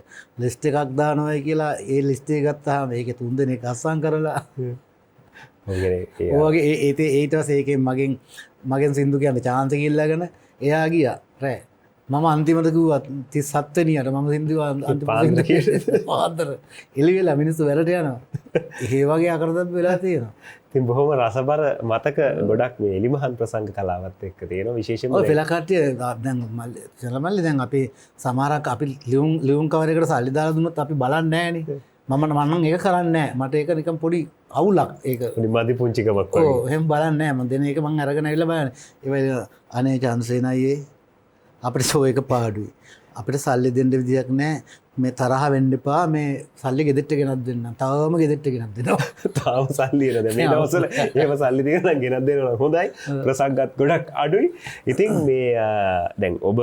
ලිස්ට් එකක් දානවායි කියලා ඒ ලිස්ට් එක ගත්තාම ඒකේ 3 දෙනෙක් අස්සම් කරලා ඔයගේ ඊට පස්සේ ඒකෙන් මගෙන් සින්දු කියන්න chance එක ඉල්ලගෙන එයා ගියා රෑ මම අන්තිමට කිව්වා 37 වෙනියට මම සින්දු අන්තිමට පාන්දර එළි වෙලා මිනිස්සු වැරට යනවා ඒ වගේ අකරදත් වෙලා තියෙනවා ඉතින් බොහොම රසබර මතක ගොඩක් මේ එලිමහන් ප්‍රසංග කලාවත් එක්ක තියෙනවා විශේෂයෙන්ම ඔය පෙළ කට්ටිය දැන් සලමල්ලි දැන් අපි සමහරක් අපි ලියුම් කවර් එකට සල්ලි දාලා දුන්නොත් අපි බලන්නේ නැහනේ මම නම් ඒක කරන්නේ නැහැ මට ඒක නිකන් පොඩි අවුලක් ඒක පොඩි මදි පුංචිකමක් වගේ ඔව් එහෙම බලන්නේ නැහැ මම දෙන එක මම අරගෙන ඇවිල්ලා බලන්නේ ඒ අනේ චන්ද්‍රසේන අයියේ අපිට ෂෝ එක පාඩුයි අපිට සල්ලි දෙන්න විදියක් නැහැ මේ තරහ වෙන්න එපා මේ සල්ලි ගෙදෙට්ට ගෙනත් දෙන්න. තාම ගෙදෙට්ට ගෙනත් දෙනවා. තාම සල්ලි එනද මේ දවස්වල එහෙම සල්ලි දෙන නම් ගෙනත් දෙනවා හොඳයි. ප්‍රසංගත් ගොඩක් අඩුයි. ඉතින් මේ දැන් ඔබ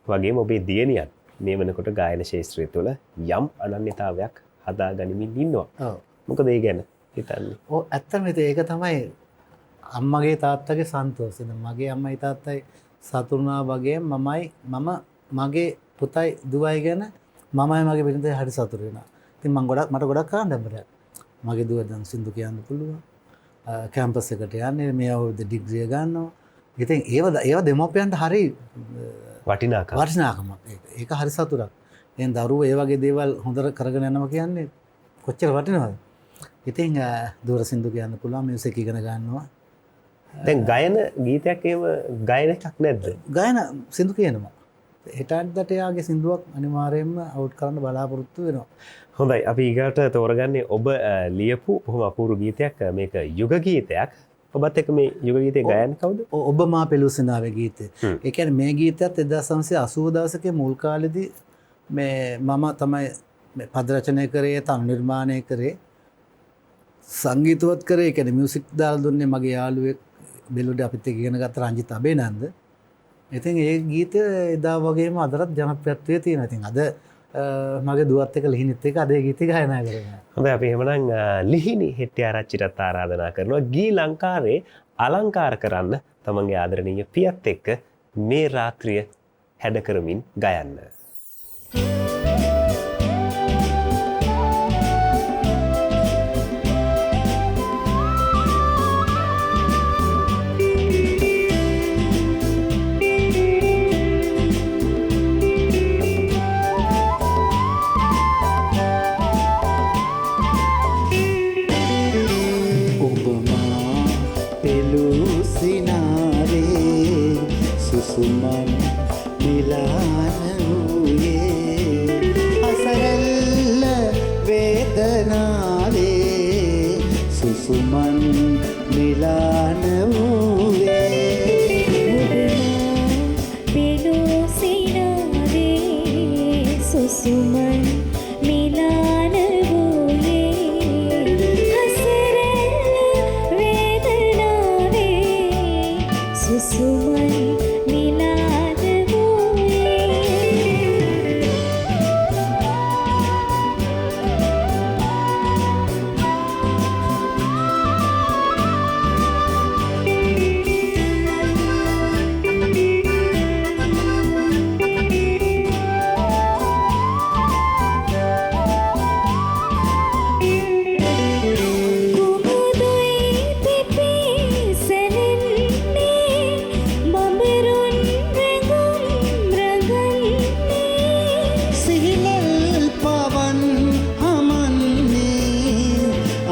වගේම ඔබේ දියණියත් මේ වෙනකොට ගායන ශාස්ත්‍රය තුළ යම් අනන්‍යතාවයක් හදා ගනිමින් ඉන්නවා. ඔව්. මොකද ඒ ගැන හිතන්නේ? ඔව් ඇත්තම ඒක තමයි අම්මගේ තාත්තගේ සන්තෝෂය. මගේ අම්මයි තාත්තයි සතුරුනා වගේ මම මගේ පුතයි දුවයි ගැන මමයි මගේ බිරිඳයි හරි සතුටු වෙනවා. ඉතින් මට ගොඩක් ආඩම්බරයක්. මගේ දුව දැන් සින්දු කියන්න පුළුවන්. කැම්පස් එකට යන්නේ මේ අවුරුද්ද ඩිග්‍රිය ගන්නවා. ඉතින් ඒව දෙමෝපියන්ට හරි වටිනාකමක්. ඒක හරි සතුටක්. දැන් දරුවෝ ඒ වගේ දේවල් හොඳට කරගෙන යනවා කියන්නේ කොච්චර වටිනවද? ඉතින් දුර සින්දු කියන්න පුළුවන් මියුසික් ඉගෙන ගන්නවා. දැන් ගයන ගීතයක් එහෙම ගයන එකක් නැද්ද? ගායන සින්දු කියනවා. හෙටත් එයාගේ සින්දුවක් අනිවාර්යයෙන්ම අවුට් කරන්න බලාපොරොත්තු වෙනවා. හොඳයි අපි ඊගාට තෝරගන්නේ ඔබ ලියපු බොහොම අපූර්ව ගීතයක් මේක යුග ගීතයක්. ඔබත් එක්ක මේ යුග ගීතේ ගයන්නේ කවුද? ඔබ මා පෙළුසිනාවේ ගීතය. ඒ කියන්නේ මේ ගීතයත් 1980 දවසකේ මුල් කාලෙදී මේ මම තමයි මේ පද රචනය කරේ, තනු නිර්මාණය කරේ, සංගීතවත් කරේ. ඒ කියන්නේ මියුසික් දාලා දුන්නේ මගේ යාළුවෙක් බෙලුඩ අපිත් එක්ක ඉගෙන ගත්ත රංජිත් අබේනන්ද. ඉතින් ඒ ගීතය එදා වගේම අදටත් ජනප්‍රියත්වයේ තියෙනවා. ඉතින් අද මගේ දුවත් එක්ක ලිහිණිත් එක්ක අද ඒ ගීතය ගායනා කරනවා. හොඳයි අපි එහෙමනම් ලිහිණි හෙට්ටිආරච්චිටත් ආරාධනා කරනවා ගී ලංකාරේ අලංකාර කරන්න තමන්ගේ ආදරණීය පියත් එක්ක මේ රාත්‍රිය හැඩ කරමින් ගයන්න. සුමන් මිලාන වූයේ අසරල්ල වේදනාවේ සුසුමන් මිලාන වූයේ සුසුමන් මිලාන වූයේ අසරල්ල වේදනාවේ සුසුමන්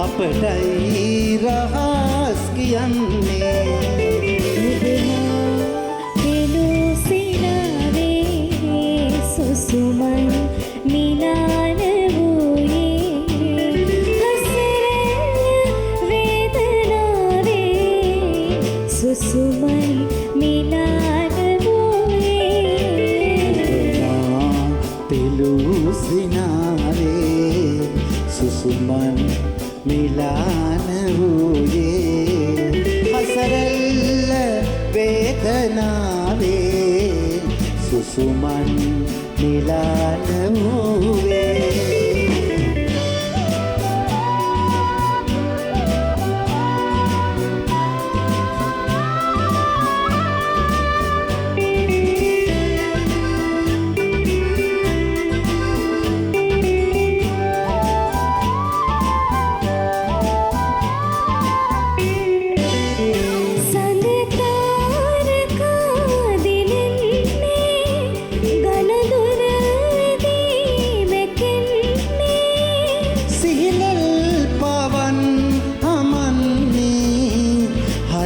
අපටයි රහස් කියන්නේ සුසුමන් මිලාන වූයේ අසරල වේදනාවේ සුසුමන් මිලාන වූයේ පෙළුසිනාවේ සුසුමන් මිලාන වූයේ අසරල්ල වේදනාවේ සුසුමන් මිලාන වූයේ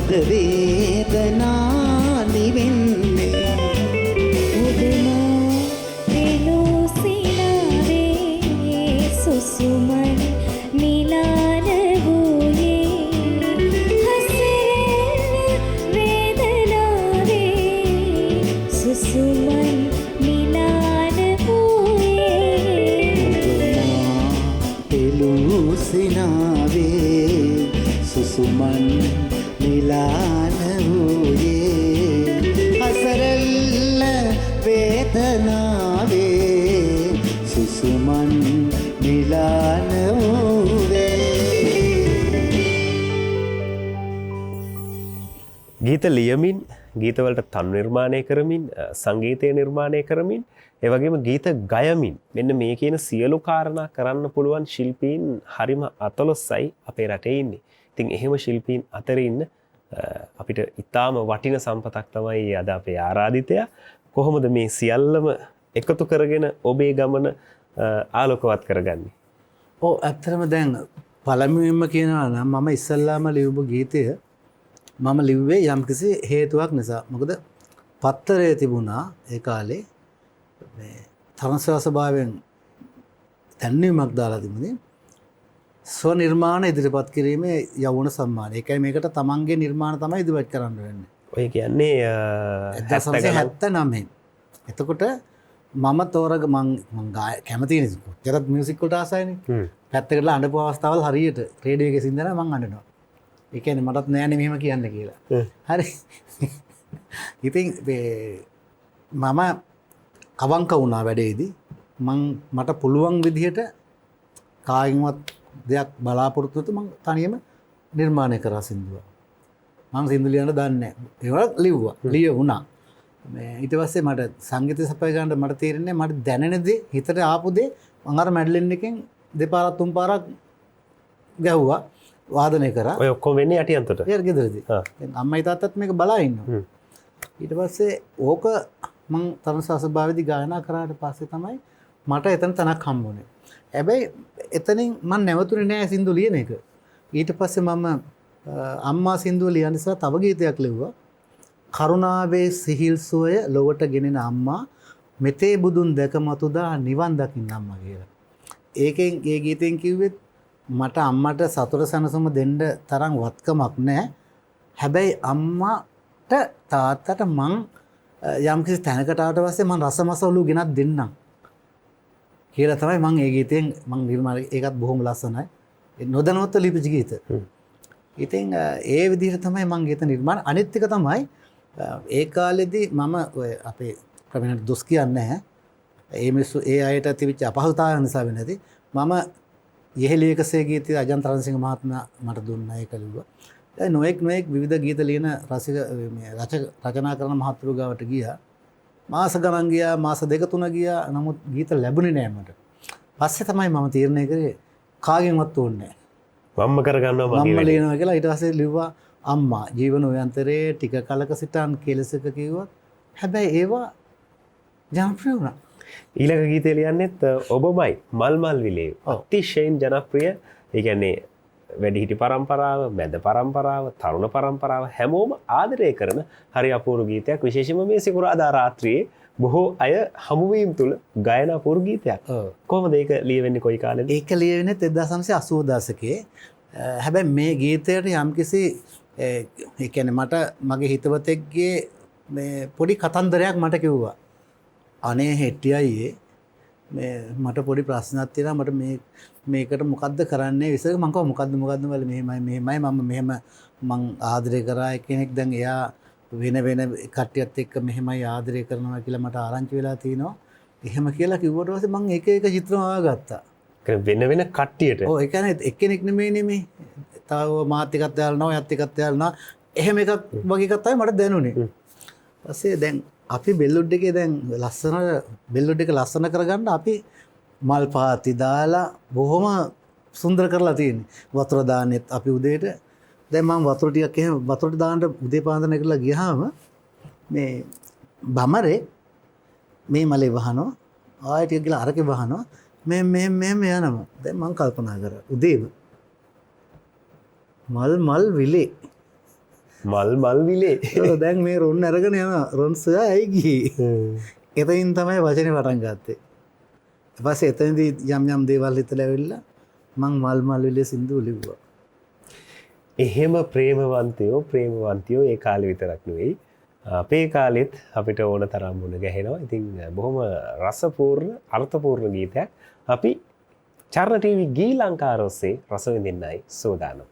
වේදනා නිවෙන්නේ උදනා පෙළුසිනාවේ සුසුමන් මිලාන වූයේ අසරල වේදනාවේ සුසුමන් මිලාන වූයේ පෙළුසිනාවේ සුසුමන් මිලාන වූයේ අසරල්ල වේදනාවේ සුසුමන් මිලාන වූයේ ගීත ලියමින් ගීතවලට තනු නිර්මාණය කරමින් සංගීතය නිර්මාණය කරමින් ඒ වගේම ගීත ගයමින් මෙන්න මේ කියන සියලු කාරණා කරන්න පුළුවන් ශිල්පීන් හරිම අතලොස්සයි අපේ රටේ ඉන්නේ. ඉතින් එහෙම ශිල්පීන් අතර ඉන්න අපිට ඉතාම වටින සම්පතක් තමයි අද අපේ ආරාධිතය. කොහොමද මේ සියල්ලම එකතු කරගෙන ඔබේ ගමන ආලෝකවත් කරගන්නේ? ඇත්තටම දැන් පළමුවෙන්ම කියනවා නම් මම ඉස්සල්ලාම ලියපු ගීතය මම ලිව්වේ යම්කිසි හේතුවක් නිසා. මොකද පත්තරේ තිබුණා ඒ කාලේ මේ තරංශ ස්වභාවයෙන් තැන්වීමක් දාලා තිබුණේ ස්ව නිර්මාණ ඉදිරිපත් කිරීමේ යවුණ සම්මානය. ඒ කියන්නේ මේකට තමන්ගේ නිර්මාණ තමයි ඉදිරිපත් කරන්න වෙන්නේ. ඔය කියන්නේ 1979. එතකොට මම තෝරග මං කැමති කොච්චරත් මියුසික් වලට ආසයිනේ. පැත්තකට අඬපු අවස්ථාවල් හරියට රේඩියෝ එකේ සින්දන මං අඬනවා. ඒ කියන්නේ මටත් නෑනේ මෙහෙම කියන්න කියලා. හරි. ඉතින් මම අවංක වුණා වැඩේදී. මට පුළුවන් විදිහට කායින්වත් දෙයක් බලාපොරොත්තු වෙත මං තනියම නිර්මාණය කරා සින්දුව. මං සින්දු ලියන්න දන්නේ නෑ. ඒක ලිව්වා. ලියුණා. ඊට පස්සේ මට සංගීතය සපය ගන්න මට තේරෙන්නේ මට දැනෙන දේ හිතට ආපු දේ මම අර මැඩ්ලින් එකෙන් දෙපාරක් තුන් පාරක් ගැහුවා වාදනය කරා. ඔය ඔක්කොම වෙන්නේ යටියන්තට. ඒක ගෙදරදී. දැන් අම්මයි තාත්තත් මේක බලා ඉන්නවා. ඊට පස්සේ ඕක මං තරංශ ස්වභාවයේදී ගායනා කරාට පස්සේ තමයි මට එතන තනක් හම්බුනේ. හැබැයි එතනින් මම නැවතුනේ නෑ සින්දු ලියන එක. ඊට පස්සේ මම අම්මා සින්දුව ලියන නිසා තව ගීතයක් ලිව්වා. කරුණාවේ සිහිල් සුවය ලොවට ගෙනෙන අම්මා මෙතේ බුදුන් දැක මතුදා නිවන් දකින්න අම්මා කියලා. ඒකෙන් ඒ ගීතෙන් කිව්වෙත් මට අම්මට සතුට සනසම දෙන්න තරම් වත්කමක් නැහැ. හැබැයි අම්මට තාත්තට මං යම්කිසි තැනකට ආවට පස්සේ මං රසමසවලු ගෙනත් දෙන්නම් කියලා තමයි මං ඒ ගීතෙන් මං නිර්මාණය ඒකත් බොහොම ලස්සනයි. නොදැනුවත්ව ලිපිච්ච ගීත. ඉතින් ඒ විදිහට තමයි මං ගීත නිර්මාණ. අනිත් එක තමයි ඒ කාලෙදී මම ඔය අපේ ක්‍රමයට දොස් කියන්නේ නැහැ. ඒ මිනිස්සු ඒ අයට තිබිච්ච අපහසුතාවය නිසා වෙන්නේ නැති. මම යෙහෙලියකසේ ගීතය අජන්ත රණසිංහ මහත්මයා මට දුන්නා ඒක ලිව්වා. දැන් නොඑක් විවිධ ගීත ලියන රසික මේ රචනා කරන මහත්තුරු ගාවට ගියා. මාස ගණන් ගියා, මාස දෙක තුන ගියා. නමුත් ගීත ලැබුණේ නෑ මට. පස්සේ තමයි මම තීරණය කරේ කාගෙන්වත් ඕනේ නෑ. මම්ම කරගන්නවා මගේ මම ලියනවා කියලා. ඊට පස්සේ ලිව්වා අම්මා ජීවන උයන්තරේ ටික කලක සිටන් කෙලසක කිව්වා. හැබැයි ඒවා ජනප්‍රිය වුණා. ඊළඟ ගීතය ලියන්නෙත් ඔබමයි මල් විලේ. අතිශයින් ජනප්‍රිය. ඒ කියන්නේ වැඩිහිටි පරම්පරාව, මැද පරම්පරාව, තරුණ පරම්පරාව හැමෝම ආදරය කරන හරි අපූර්ව ගීතයක්. විශේෂයෙන්ම මේ සිකුරාදා රාත්‍රියේ බොහෝ අය හමුවීම තුල ගායන අපූර්ව ගීතයක්. කොහොමද ඒක ලියවෙන්නේ කොයි කාලෙද? ඒක ලියවෙන්නේ 1980 දශකයේ. හැබැයි මේ ගීතයට යම්කිසි ඒ කියන්නේ මට මගේ හිතවතෙක්ගේ මේ පොඩි කතන්දරයක් මට කිව්වා. අනේ හෙට්ටියයි මේ මට පොඩි ප්‍රශ්නයක් තියෙනවා. මට මේකට මොකද්ද කරන්නේ? විසක මං කව මොකද්ද වල මෙහෙමයි මම මෙහෙම මං ආදරය කරා කෙනෙක් දැන් එයා වෙන කට්ටියත් එක්ක මෙහෙමයි ආදරය කරනවා කියලා මට ආරංචි වෙලා තිනවා. එහෙම කියලා කිව්වට පස්සේ මං එක චිත්‍රම ආගත්තා. වෙන කට්ටියට. ඔව් ඒ කියන්නේ එක්කෙනෙක් නෙමෙයි මේ. තව මාත් එකක් දාලනවා, යත් එකක් දාලනවා. එහෙම එකක් වගේ එකක් තමයි මට දැනුනේ. ඊපස්සේ දැන් අපි බෙල්ලුඩ් එකේ දැන් බෙල්ලුඩ් එක ලස්සන කරගන්න අපි මල් පාති දාලා බොහොම සුන්දර කරලා තියෙන්නේ. වතුර දාන්නෙත් අපි උදේට. දැන් මම වතුර ටිකක් එහෙම වතුරට දාන්න උදේ පාන්දර නැගලා ගියාම මේ බමරේ මේ මලේ වහනවා. ආයෙ ටික ගිහලා අරකේ වහනවා. මෙහෙම යනවා. දැන් මම කල්පනා කරා උදේම මල් විලේ මල් විලේ. දැන් මේ රොන් අරගෙන යනවා. රොන් සොයා ඇයි ගියේ? එතනින් තමයි වචනේ පටන් ගත්තේ. ඊට පස්සේ එතනදී යම් දේවල් හිතලා ඇවිල්ලා මං මල් විලේ සින්දුව ලිව්වා. එහෙම ප්‍රේමවන්තයෝ ඒ කාලේ විතරක් නෙවෙයි අපේ කාලෙත් අපිට ඕන තරම් මුණ ගැහෙනවා. ඉතින් බොහොම රසපූර්ණ අර්ථපූර්ණ ගීතයක් අපි චර්ණ ටීවී ගී ලංකාව ඔස්සේ රස විඳින්නයි සූදානම්.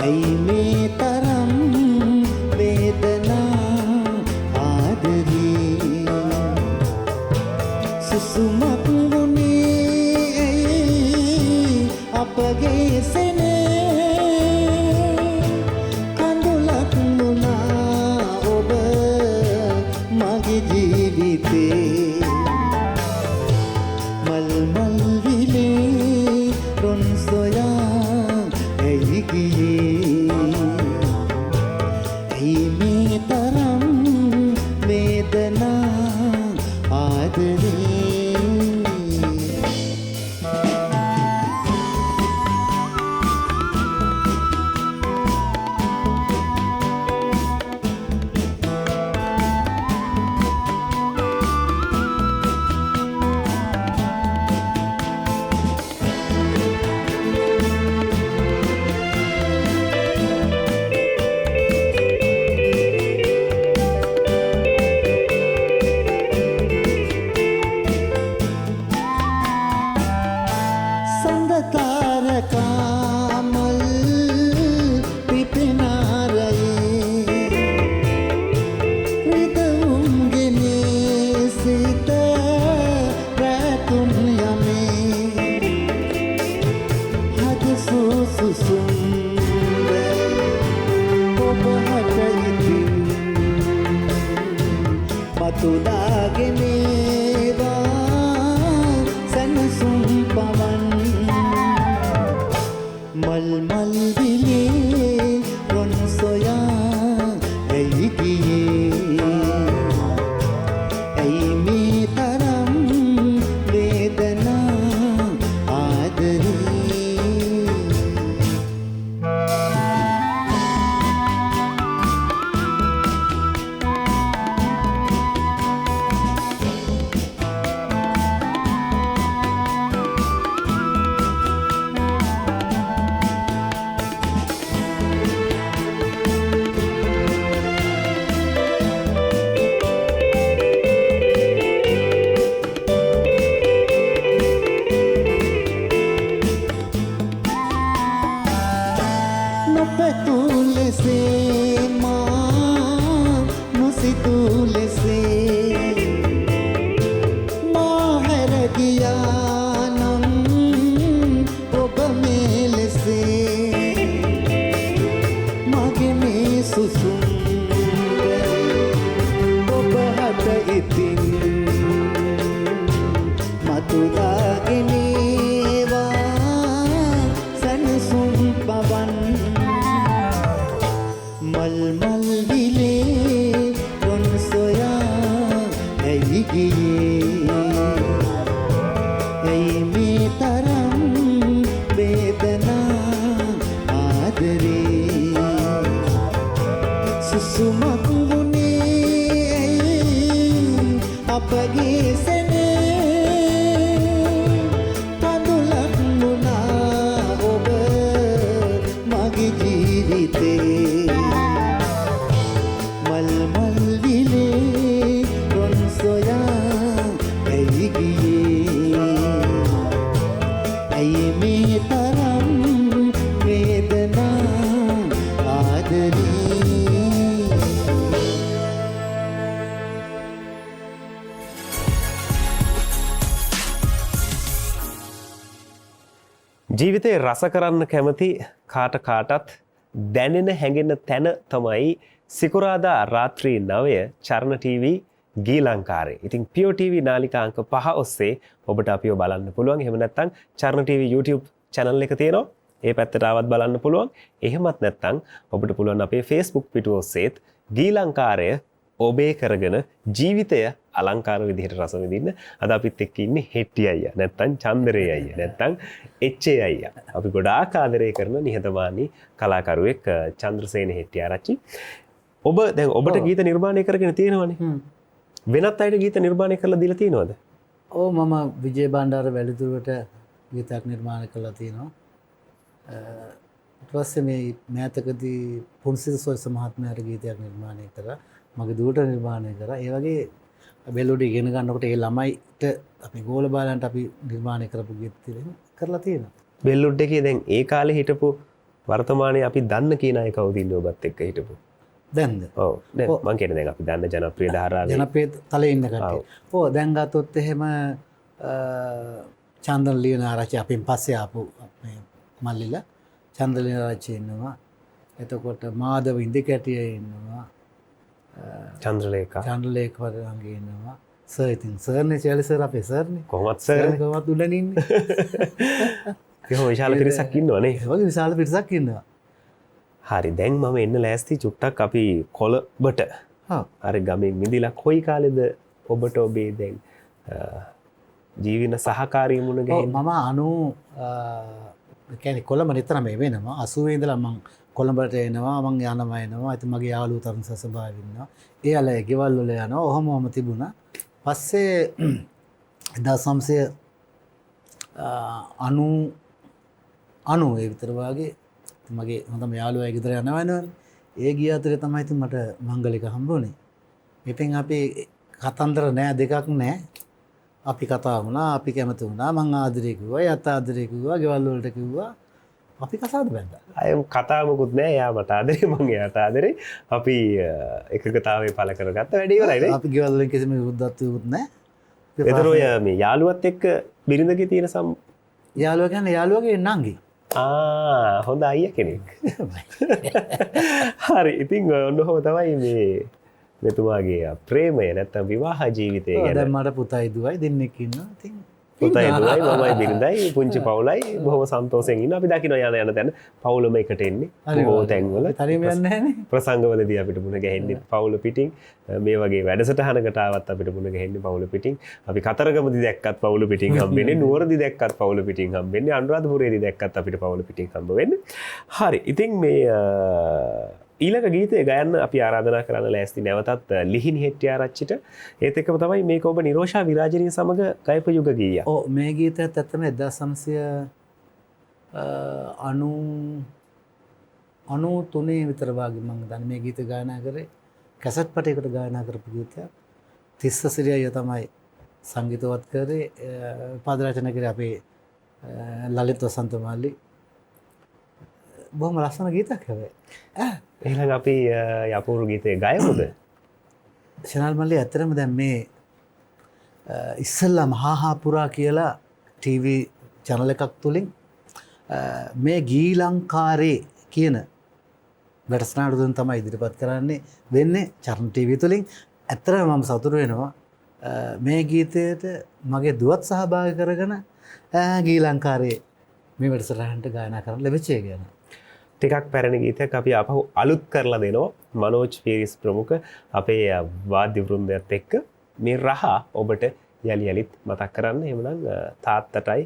ඇයි මේ තරම් මගේ ජීවිතේ මල් මල් විලේ රොන් සොයා ඇයි ගියේ ඇයි මේ තරම් වේදනා ආදරේ ජීවිතේ රස කරන්න කැමති කාටත් දැනෙන හැඟෙන තැන තමයි සිකුරාදා රාත්‍රී 9 චරණ TV ගීලංකාරේ. ඉතින් පියෝ TV නාලිකා අංක 5 ඔස්සේ ඔබට අපිව බලන්න පුළුවන්. එහෙම නැත්නම් චරණ TV YouTube channel එක තියෙනවා. ඒ පැත්තට ආවත් බලන්න පුළුවන්. එහෙමත් නැත්නම් ඔබට පුළුවන් අපේ Facebook පිටුව ඔස්සේත් ගීලංකාරය ඔබේ කරගෙන ජීවිතය අලංකාර විදිහට රස විඳින්න. අද අපිත් එක්ක ඉන්නේ හෙට්ටි අයියා නැත්නම් චන්දරේ අයියා නැත්නම් එච්.ඒ. අයියා. අපි ගොඩාක් ආදරය කරන නිහතමානී කලාකරුවෙක් චන්ද්‍රසේන හෙට්ටිආරච්චි. ඔබ දැන් ඔබට ගීත නිර්මාණය කරගෙන තියෙනවනේ. වෙනත් අයට ගීත නිර්මාණය කරලා දීලා තියෙනවද? ඔව් මම විජේ බණ්ඩාර වැලිදුරට ගීතයක් නිර්මාණය කරලා තියෙනවා. ඊට පස්සේ මේ මෑතකදී පුන්සිල් සොයිස මහත්මයාට ගීතයක් නිර්මාණය කරා. මගේ දුවට නිර්මාණය කරා. ඒ වගේ බෙල්ලොඩි ඉගෙන ගන්නකොට ඒ ළමයිට අපි ගෝල බාලන්ට අපි නිර්මාණය කරපු ගීත කරලා තියෙනවා. බෙල්ලොඩ් එකේ දැන් ඒ කාලේ හිටපු වර්තමානයේ අපි දන්න කියන අය කවුද ඉන්නේ ඔබත් එක්ක හිටපු? දැන්ද? ඔව්. දැන් මං කියන්නේ දැන් අපි දන්න ජනප්‍රිය ධාරාවේ ජනප්‍රිය තලයේ ඉන්න කට්ටිය. ඔව් දැන් ගත්තොත් එහෙම චන්දන ලියනාරච්චි අපෙන් පස්සේ ආපු අපේ මල්ලිලා චන්දන ලියනාරච්චි ඉන්නවා. එතකොට මාධව ඉන්දිකැටිය ඉන්නවා. චන්ද්‍රලේඛා චන්ද්‍රලේඛ වගේ ඉන්නවා. සර් ඉතින් සර්නේ චෑලි සර් අපේ සර්නේ. කොහොමත් සර් කොහොමත් උඩින් ඉන්නේ. කොහොම විශාල පිරිසක් ඉන්නවනේ. ඒ වගේ විශාල පිරිසක් ඉන්නවා. හරි දැන් මම එන්න ලෑස්ති චුට්ටක් අපි කොළඹට. හරි ගමෙන් මිදිලා කොයි කාලෙද ඔබට ඔබේ දැන් ජීවන සහකාරී මුණ ගැහෙන්නේ? මම කියන්නේ කොළඹ නිතරම වෙනවා. 80 ඉඳලා මම කොළඹට එනවා, මම යනවා එනවා. ඉතින් මගේ යාළුවෝ තරුණ සසභාව ඉන්නවා. ඒ අය ගෙවල් වල යනවා. ඔහොම තිබුණා. පස්සේ 1990 ඒ විතර වගේ මගේ හොඳම යාළුවා ගෙදර යනවනේ. ඒ ගිය අතරේ තමයි ඉතින් මට මංගලික හම්බුනේ. ඉතින් අපි කතන්දර නෑ දෙකක් නෑ. අපි කතා වුණා, අපි කැමති වුණා, මං ආදරේ කිව්වා, යත ආදරේ කිව්වා, ගෙවල් වලට කිව්වා. අපි කසාද බැඳා. අය කතා මොකුත් නෑ. යා මට ආදරේ, මං එයාට ආදරේ. අපි එකගතාවේ පළ කරගත්ත වැඩේ ඉවරයි නේ. අපි ගෙවල් වලින් කිසිම විරුද්ධත්වයක් නෑ. එතන ඔය මේ යාළුවත් එක්ක බිරිඳගේ තියෙන යාළුවා කියන්නේ යාළුවගේ නංගි. හොඳ අයියා කෙනෙක්. හරි ඉතින් ඔන්නෝම තමයි මේ මෙතුමාගේ ප්‍රේමය නැත්තම් විවාහ ජීවිතය ගැන. දැන් මට පුතයි දුවයි දෙන්නෙක් ඉන්නවා. ඉතින් පුතයි දුවයි මමයි බිරිඳයි පුංචි පවුලයි බොහොම සන්තෝෂයෙන් ඉන්නවා. අපි දකින්න යන තැන පවුලම එකට එන්නේ. බොහෝ තැන්වල හරිම යන්නේ නැහනේ. ප්‍රසංගවලදී අපිට මුණ ගැහෙන්නේ පවුල පිටින්. මේ වගේ වැඩසටහනකට ආවත් අපිට මුණ ගැහෙන්නේ පවුල පිටින්. අපි කතරගමදී දැක්කත් පවුල පිටින් හම්බෙන්නේ. නුවරදී දැක්කත් පවුල පිටින් හම්බෙන්නේ. අනුරාධපුරයේදී දැක්කත් අපිට පවුල පිටින් හම්බ වෙන්නේ. හරි. ඉතින් මේ ඊළඟ ගීතය ගයන්න අපි ආරාධනා කරන්න ලෑස්ති නැවතත් ලිහිණි හෙට්ටිආරච්චිට. ඒත් එක්කම තමයි මේක ඔබ නිරෝෂා විරාජනී සමග ගයපු යුග ගීයක්. ඔව් මේ ගීතයත් ඇත්තටම 1993 විතර වගේ මම දන්නේ මේ ගීත ගායනා කරේ. කැසට් පටයකට ගායනා කරපු ගීතයක්. තිස්ස සිරියය තමයි සංගීතවත් කරේ. පද රචනා කරේ අපේ ලලිත් වසන්ත මාලි. බොහොම ලස්සන ගීතයක් හැබැයි. එහෙනම් අපි යපුරු ගීතේ ගයමුද? ශනල් මල්ලි ඇත්තටම දැන් මේ ඉස්සල්ලා මහා පුරා කියලා ටීවී channel එකක් තුලින් මේ ගී ලංකාරේ කියන වැඩසටහනට දුන් තමයි ඉදිරිපත් කරන්නේ වෙන්නේ චරණ ටීවී තුලින්. ඇත්තටම මම සතුටු වෙනවා මේ ගීතයට මගේ දුවත් සහභාගී කරගෙන ගී ලංකාරේ මේ වැඩසටහනට ගායනා කරන්න ලැබිච්ච එක ගැන. ටිකක් පැරණි ගීතයක් අපි ආපහු අලුත් කරලා දෙනවා. මනෝජ් පීරිස් ප්‍රමුඛ අපේ වාද්‍ය වෘන්දයත් එක්ක මේ රහ ඔබට යලි යලිත් මතක් කරන්න. එහෙමනම් තාත්තටයි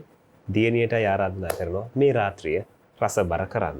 දියණියටයි ආරාධනා කරනවා මේ රාත්‍රිය රසබර කරන්න.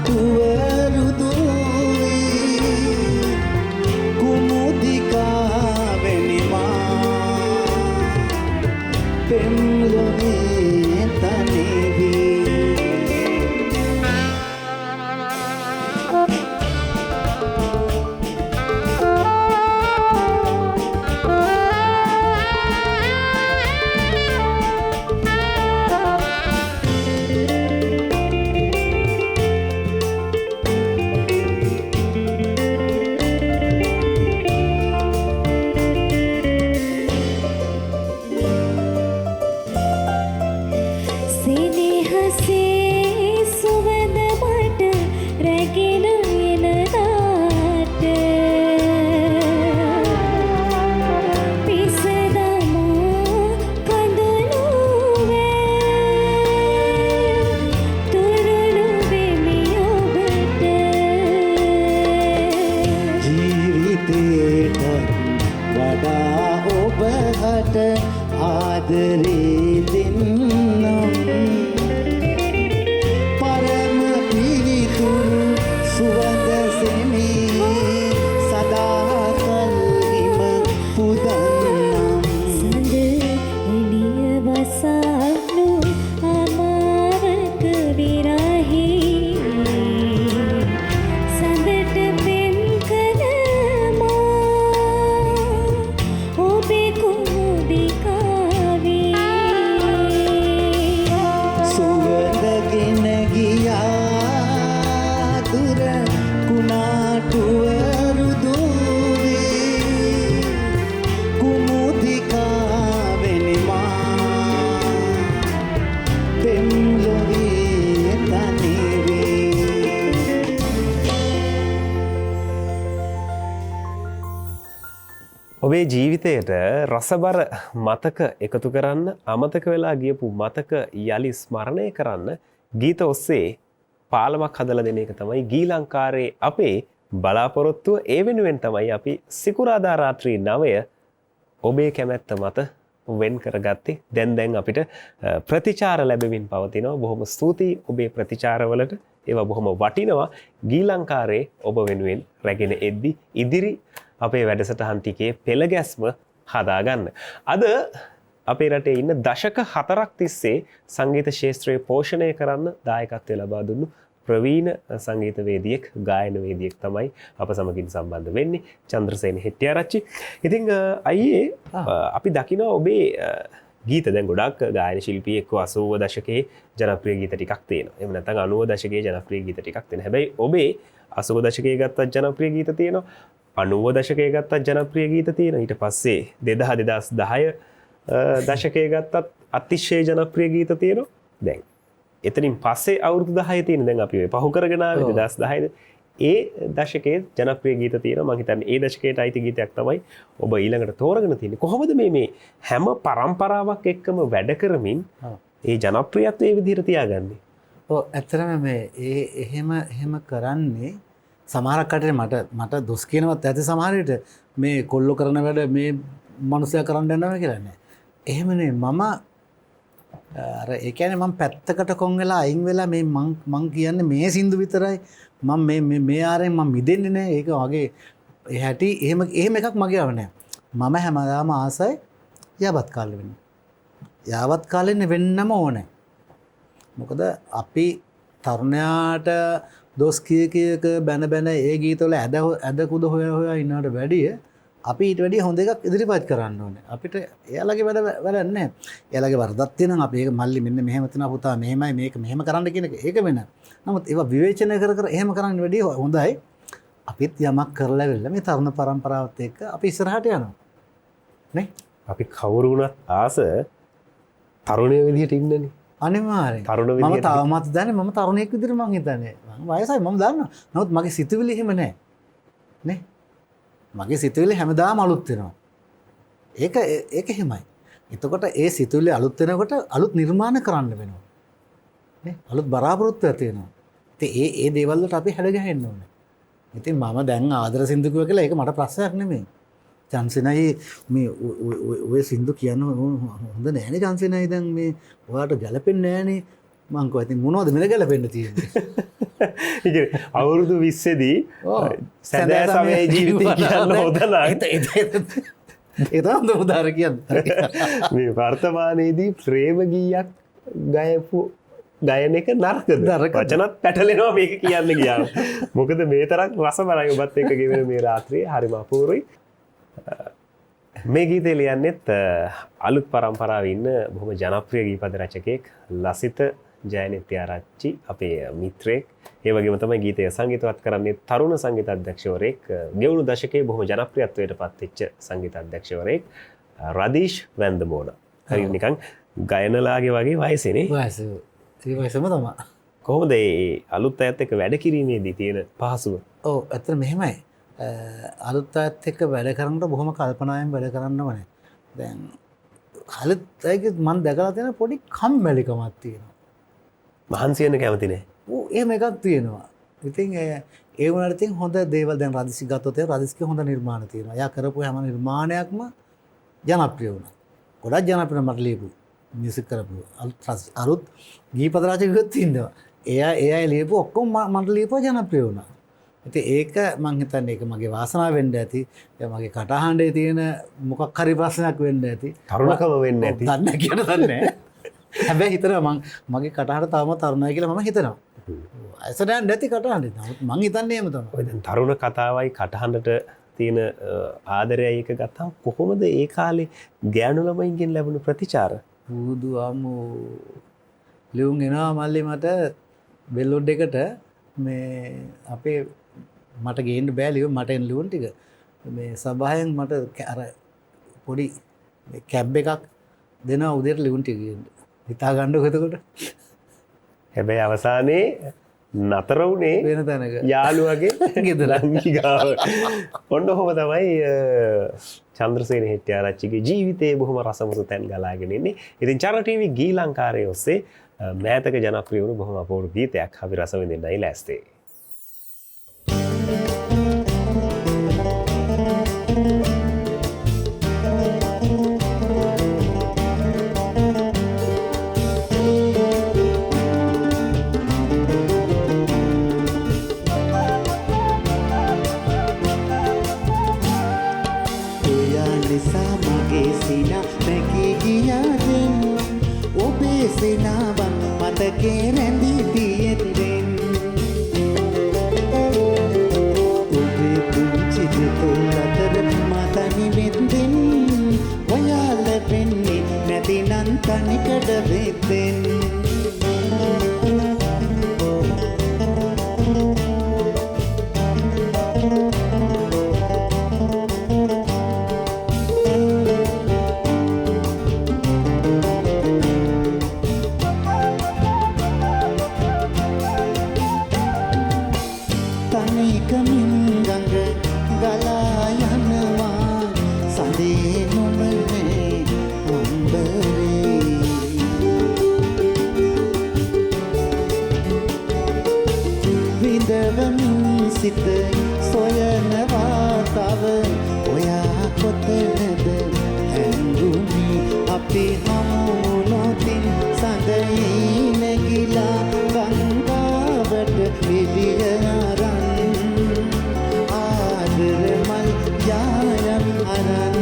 කුණාටුවරුදුවී කුමුදිකාවෙනිමා පෙම්ලොවේ තනිවී සෙනෙහසේ සුවඳ මට රැගෙන එනදාට පිස දමා කඳුළුවේ තුරුළු වෙමි ඔබට ජීවිතේට වඩා ඔබහට ආදරේ දෙන්නම් පරම පිරිතුරු සුවඳ සෙමී සදාකල්හිම පුදන්නම් සඳ එළිය වසාලු අමාවක විරහි සඳට පෙම් කළ මා ඔබේ කුමුදිකාවේ සුවඳගෙන ගියා දුර කුණාටුවරුදුවී කුමුදිකාවෙනිමා පෙම්ලොවේ තනිවී ඔබේ ජීවිතයට රසබර මතක එකතු කරන්න අමතක වෙලා ගියපු මතක යළි ස්මරණය කරන්න ගීත ඔස්සේ පාලමක් හදලා දෙන එක තමයි ගීලංකාරයේ අපේ බලාපොරොත්තුව. ඒ වෙනුවෙන් තමයි අපි සිකුරාදා රාත්‍රී 9 ඔබේ කැමැත්ත මත වෙන් කරගත්තේ. දැන් අපිට ප්‍රතිචාර ලැබෙමින් පවතිනවා. බොහොම ස්තුතියි ඔබේ ප්‍රතිචාරවලට. ඒවා බොහොම වටිනවා. ගීලංකාරයේ ඔබ වෙනුවෙන් රැගෙන එද්දි ඉදිරි අපේ වැඩසටහන් ටිකේ පෙළ ගැස්ම හදාගන්න. අද අපේ රටේ ඉන්න දශක 4ක් තිස්සේ සංගීත ශාස්ත්‍රයේ පෝෂණය කරන්න දායකත්වය ලබා දුන්නු ප්‍රවීණ සංගීතවේදියෙක් ගායනවේදියෙක් තමයි අප සමගින් සම්බන්ධ වෙන්නේ චන්ද්‍රසේන හෙට්ටිආරච්චි. ඉතින් අයියේ අපි දකිනවා ඔබේ ගීත දැන් ගොඩක් ගායන ශිල්පියෙක්ව 80 දශකයේ ජනප්‍රිය ගීත ටිකක් තියෙනවා. එහෙම නැත්නම් 90 දශකයේ ජනප්‍රිය ගීත ටිකක් තියෙනවා. හැබැයි ඔබේ 80 දශකයේ ගත්තත් ජනප්‍රිය ගීත තියෙනවා. 90 දශකයේ ගත්තත් ජනප්‍රිය ගීත තියෙනවා. ඊට පස්සේ 2010 දශකයේ ගත්තත් අතිශය ජනප්‍රිය ගීත තියෙනවා. දැන් එතනින් පස්සේ අවුරුදු 10 තියෙන දැන් අපි ඔය පහු කරගෙන ආවේ 2010 ඒ දශකයේ ජනප්‍රිය ගීත තියෙනවා. මම හිතන්නේ ඒ දශකයට අයිති ගීතයක් තමයි ඔබ ඊළඟට තෝරගෙන තියෙන්නේ. කොහොමද මේ හැම පරම්පරාවක් එක්කම වැඩ කරමින් ඒ ජනප්‍රියත්වයේ විදිහට තියාගන්නේ? ඔව් ඇත්තටම මේ එහෙම කරන්නේ සමහරක් කටේ මට දොස් කියනවත් ඇති සමහර විට මේ කොල්ලෝ කරන වැඩ මේ මනුස්සයා කරන්න යනවා කියලා නෑ. එහෙමනේ මම අර ඒ කියන්නේ මම පැත්තකට කොන් වෙලා අයින් වෙලා මේ මං කියන්නේ මේ සින්දු විතරයි මම මේ ආරෙන් මම මිදෙන්නේ නෑ. ඒක වගේ හැටි එහෙම එකක් මගේ අව නෑ. මම හැමදාම ආසයි යාවත් කාලෙ වෙන්න. යාවත් කාලෙන්න වෙන්නම ඕනේ. මොකද අපි තරුණයාට දොස් කියක බැන ඒ ගීතවල ඇද කුද හොයා ඉන්නවට වැඩිය අපි ඊට වැඩිය හොඳ එකක් ඉදිරිපත් කරන්න ඕනේ. අපිට එයාලගේ වැඩ නැහැ. එයාලගේ වරදක් තියෙනවා. අපි ඒක මල්ලි මෙන්න මෙහෙම තියෙනවා පුතා මෙහෙමයි මේක මෙහෙම කරන්න කියන එක ඒක වෙන. නමුත් ඒවා විවේචනය කර එහෙම කරන්න වැඩිය හොඳයි. අපිත් යමක් කරලා වෙන්න මේ තරුණ පරම්පරාවත් එක්ක අපි ඉස්සරහට යනවා. නේ? අපි කවුරු වුණත් ආස තරුණය විදිහට ඉන්නනේ. අනිවාර්යෙන්. මම තාමත් දන්නේ මම තරුණයෙක් විදිහට මං හිතන්නේ. මම වයසයි මම දන්නවා. නමුත් මගේ සිතුවිලි එහෙම නැහැ. නේ? මගේ සිතුවිලි හැමදාම අලුත් වෙනවා. ඒක එහෙමයි. එතකොට ඒ සිතුවිලි අලුත් වෙනකොට අලුත් නිර්මාණ කරන්න වෙනවා. නේ? අලුත් බලාපොරොත්තු ඇති වෙනවා. ඉතින් ඒ දේවල් වලට අපි හැඩ ගහන්න ඕනේ. ඉතින් මම දැන් ආදර සින්දු කිව්වා කියලා ඒක මට ප්‍රශ්නයක් නෙමෙයි. චන්සිනයි මේ ඔය සින්දු කියන්න හොඳ නෑනේ චන්සිනයි දැන් මේ ඔයාලට ගැලපෙන්නේ නෑනේ. මං කිව්වා ඉතින් මොනවද මෙල ගැලපෙන්න තියෙන්නේ. ඒ කියන්නේ අවුරුදු 20 දී ඔව්. සැදෑ සමයේ ජීවිතය කියන්න හොඳ නැහැ. ඒක තමයි උදාහරණ කියන්නේ. මේ වර්තමානයේදී ප්‍රේම ගීයක් ගයපු ගයන එක නරකද? නරකද? වචනත් පැටලෙනවා මේක කියන්න ගියාම. මොකද මේ තරම් රස බලයි ඔබත් එක්ක ගෙවෙන මේ රාත්‍රියේ හරිම අපූර්වයි. මේ ගීතය ලියන්නෙත් අලුත් පරම්පරාවේ ඉන්න බොහොම ජනප්‍රිය ගීපද රචකයෙක් ලසිත ජයනිත්‍යාරච්චි අපේ මිත්‍රයෙක්. ඒ වගේම තමයි ගීතය සංගීතවත් කරන්නේ තරුණ සංගීත අධ්‍යක්ෂවරයෙක්. ගෙවුණු දශකයේ බොහොම ජනප්‍රියත්වයට පත්වෙච්ච සංගීත අධ්‍යක්ෂවරයෙක් රදීෂ් වැන්දමෝන. හරි නිකන් ගයනලාගේ වගේ වයසේනේ. වයස ඒ වයසම තමයි. කොහොමද මේ අලුත් අයත් එක්ක වැඩ කිරීමේදී තියෙන පහසුව? ඔව් ඇත්තට මෙහෙමයි. අලුත් අයත් එක්ක වැඩ කරනකොට බොහොම කල්පනාවෙන් වැඩ කරන්න ඕනේ. දැන් අලුත් අයගේ මම දැකලා තියෙන පොඩි කම්මැලිකමක් තියෙනවා. මහන්සි වෙන්න කැමති නෑ. ඔව් එහෙම එකක් තියෙනවා. ඉතින් ඒ වුණාට ඉතින් හොඳ දේවල් දැන් රදිසි ගත්තොත් රදිස්ගේ හොඳ නිර්මාණ තියෙනවා. එයා කරපු හැම නිර්මාණයක්ම ජනප්‍රිය වුණා. ගොඩක් ජනප්‍රිය මට ලියපු මියුසික් කරපු අලුත් ගීපද රචකයෙක් ඉන්නවා. එයා ලියපු ඔක්කොම මට ලියපුවා ජනප්‍රිය වුණා. ඉතින් ඒක මං හිතන්නේ ඒක මගේ වාසනාව වෙන්න ඇති. ඒ මගේ කටහඬේ තියෙන මොකක් හරි ප්‍රශ්නයක් වෙන්න ඇති. තරුණකම වෙන්න ඇති. දන්නේ කියන දන්නේ. හැබැයි හිතනවා මගේ කටහඬ තාම තරුණයි කියලා මම හිතනවා. ඇසට නැති කටහඬ. නමුත් මං හිතන්නේ එහෙම තමයි. ඔය දැන් තරුණ කතාවයි කටහඬට තියෙන ආදරයයි එක ගත්තාම කොහොමද ඒ කාලේ ගෑනු ළමයින්ගෙන් ලැබුණු ප්‍රතිචාර? බුදු අම්මෝ ලියුම් එනවා මල්ලි මට බෙල්ලොඩ් එකට මේ අපේ මට ගේන්න බෑ ලියුම් මට එන ලියුම් ටික මේ සභාවෙන් මට අර පොඩි කැබ් එකක් දෙනවා උදේට ලියුම් ටික ගේන්න. හිතා ගන්නකො එතකොට. හැබැයි අවසානයේ නතර වුණේ වෙන තැනක. යාළුවගේ ගෙදර. නංගි ගාව. ඔන්න ඔහොම තමයි චන්ද්‍රසේන හෙට්ටිආරච්චිගේ ජීවිතයේ බොහොම රසමුසු තැන් ගලාගෙන ඉන්නේ. ඉතින් චරණ ටීවී ගීලංකාරයේ ඔස්සේ මෑතක ජනප්‍රිය වුණු බොහොම අපූර්ව ගීතයක් අපි රස විඳින්නයි ලෑස්ති. ඔයා නිසා මගේ සින මැකී ගියාදෙන් ඔබේ සිනාවන් මතකේ රැඳී තියෙද්දෙන් ඔබේ පුංචි දෙතොල් අතර මතනි වෙද්දෙන් ඔයා ලැබෙන්නේ නැතිනම් තනිකඩ වෙද්දෙන් තනිකමින් ගඟ ගලා යනවා සඳේ නොමනේ අම්බරේ විඳවමින් සිත සොයනවා තව ඔයා කොතනද ඇඟුනි අපි හමුනොතින් සඳයි නැගිලා ගංගාවට පිළිය ආදරමල් යායම් අරන්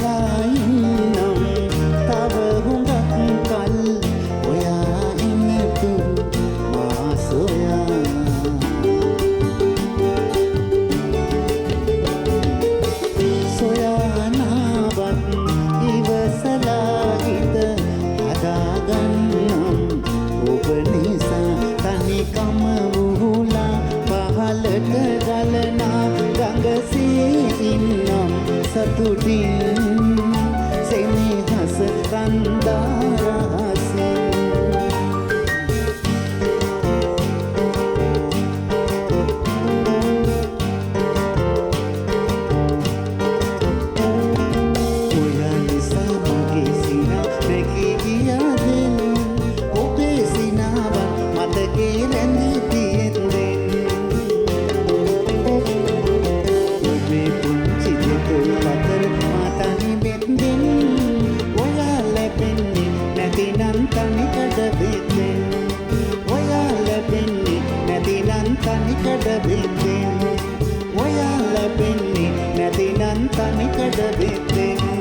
බලයින්නම් තව හුඟක් කල් ඔයා ඉන්නතුරු මා සොයා සොයානාවත් ඉවසලා හිත හදාගන්නම් ඔබ නිසා තනිකම වුහුලා පහලට ගලනා ගඟසේ ඉන්නම් සතුටින් සෙනෙහස කන්දාරහසින් ඔයා තනිකඩ වෙතෙන් ඔයා ලැබෙන්නේ නැතිනම් තනිකඩ වෙතෙන් ඔයා ලැබෙන්නේ නැතිනම් තනිකඩ වෙතෙන්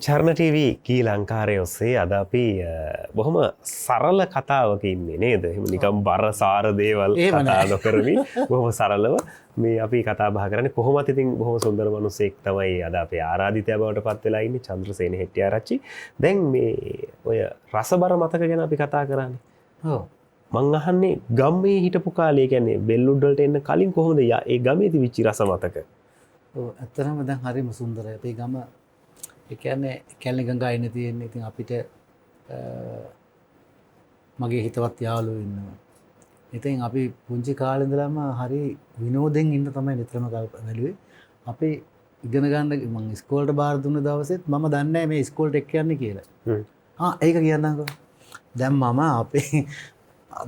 චර්ණ TV කී ලංකාරය ඔස්සේ අද අපි බොහොම සරල කතාවක ඉන්නේ නේද? එහෙම නිකම් බර සාර දේවල් කතා නොකරමි බොහොම සරලව මේ අපි කතා බහ කරන්නේ කොහොමද ඉතින් බොහොම සුන්දර මිනිසෙක් තමයි අද අපේ ආරාධිතයා බවට පත් වෙලා ඉන්නේ චන්ද්‍රසේන හෙට්ටිආරච්චි. දැන් මේ ඔය රසබර මතක ගැන අපි කතා කරන්නේ. ඔව්. මං අහන්නේ ගම්මේ හිටපු කාලේ කියන්නේ බෙල්ලුඩ් වලට එන්න කලින් කොහොමද ඒ ගමේ තිබිච්ච රස මතක? ඔව් ඇත්තටම දැන් හරිම සුන්දරයි. අපේ ගම ඒ කියන්නේ කැලණි ගඟයිනේ තියෙන්නේ. ඉතින් අපිට මගේ හිතවත් යාළුවෝ ඉන්නවා. ඉතින් අපි පුංචි කාලේ ඉඳලම හරි විනෝදෙන් ඉන්න තමයි නිතරම වැළුවේ. අපි ඉගෙන ගන්න මම ඉස්කෝලේට බාර දුන්න දවසෙත් මම දන්නේ නැහැ මේ ඉස්කෝලේට එක්ක යන්නේ කියලා. ඒක කියන්නම්කෝ. දැන් මම අපේ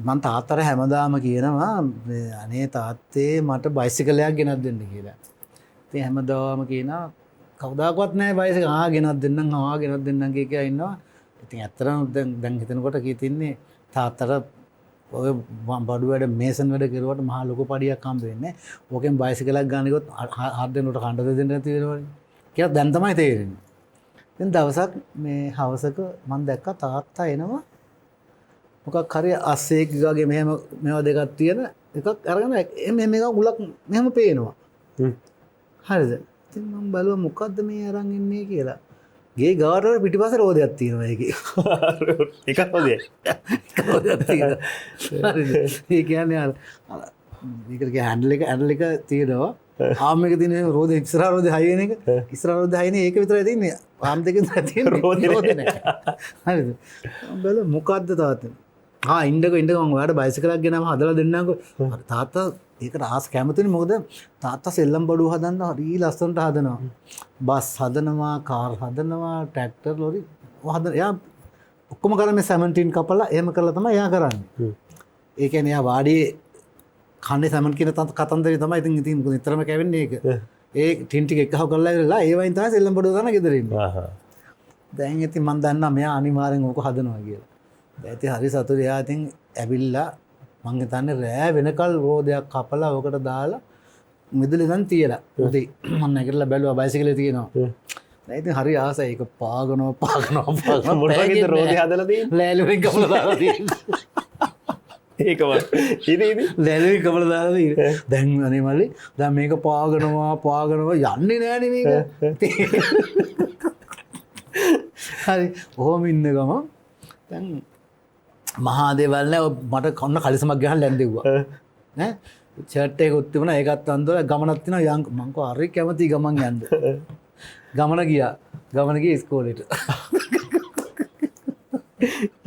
මං තාත්තට හැමදාම කියනවා අනේ තාත්තේ මට බයිසිකලයක් ගෙනත් දෙන්න කියලා. ඉතින් හැමදාම කියනවා කවදාකවත් නැහැ බයිසිකල් ගෙනත් දෙන්නම් ගෙනත් දෙන්නම් කිය ඉන්නවා. ඉතින් ඇත්තටම දැන් හිතනකොට කීතින්නේ තාත්තට ඔය බඩු වැඩ මේසන් වැඩ කරුවට මහා ලොකු පඩියක් හම්බ වෙන්නේ. ඕකෙන් බයිසිකලයක් ගන්න ගියොත් හත් දෙනෙකුට කණ්ඩ දෙන්න නැති වෙනවනේ. කියලා දැන් තමයි තේරෙන්නේ. දැන් දවසක් මේ හවසක මම දැක්කා තාත්තා එනවා මොකක් හරි අස්සෙක් වගේ මෙහෙම මේවා දෙකක් තියෙන එකක් අරගෙන මේක උලක් මෙහෙම පේනවා. හරිද? ඉතින් මම බලුවා මොකද්ද මේ අරන් ඉන්නේ කියලා. ගේ ගාවට පිටිපස්සේ රෝදයක් තියෙනවා ඒකේ. එකක් හොදේ. රෝදයක් තියෙනවා. හරිද? ඒ කියන්නේ අර මේකට හැන්ඩල් එක තියෙනවා. ආම් එක තියෙන රෝදේ ඉස්සරහා රෝදේ හයි වෙන එක. ඉස්සරහා රෝදේ හයි නේ ඒක විතරයි තියෙන්නේ. ආම් දෙකෙන් තියෙන්නේ රෝදේ නැහැ. හරිද? මම බලුවා මොකද්ද තාත්තා? ඉන්නක මම ඔයාලට බයිසිකලයක් ගෙනාම හදලා දෙන්නම්කෝ. තාත්තා ඒකට ආස කැමතිනේ මොකද තාත්තා සෙල්ලම් බඩුව හදන්න හරි ලස්සනට හදනවා. බස් හදනවා, කාර් හදනවා, ට්‍රැක්ටර් ලොරි හදන. එයා ඔක්කොම කරන්නේ මේ 17 කපලා එහෙම කරලා තමයි එයා කරන්නේ. ඒ කියන්නේ එයා වාඩියේ කන්නේ සමන් කියන කතන්දරේ තමයි ඉතින් නිතරම කැවෙන්නේ ඒක. ඒ ටින් ටික එකහව කරලා ඉවරලා ඒ වයින් තමයි සෙල්ලම් බඩුව ගන්න ගෙදර ඉන්නේ. දැන් ඉතින් මම දන්නා මෙයා අනිවාර්යෙන් ඕක හදනවා කියලා. දැන් ඉතින් හරි සතුටුයි. එයා ඉතින් ඇවිල්ලා මං හිතන්නේ රෑ වෙනකල් රෝදයක් කපලා ඔකට දාලා මිදුලේ දැන් තියලා. උදේ මම නැගිටලා බැලුවා බයිසිකලේ තියෙනවා. දැන් ඉතින් හරි ආසයි ඒක පාගනවා. මොන වගේද රෝදේ හදලා තියෙන්නේ? ලෑලුවෙන් කපලා දාලා තියෙන්නේ. ඒකම ඉතින් ලෑලුවෙන් කපලා දාලා තියෙන්නේ. දැන් අනේ මල්ලි දැන් මේක පාගනවා යන්නේ නෑනේ මේක. හරි ඔහොම ඉන්න ගම දැන් මහා දේවල් නෑ මට කොන්න කලිසමක් ගහලා ලැන්දෙව්වා ඈ ෂර්ට් එක උත් තිබුණා ඒකත් අන්දෝලා ගමනක් තියනවා මං කෝ හරි කැමති ගමන් යන්න ගමන ගියේ ඉස්කෝලේට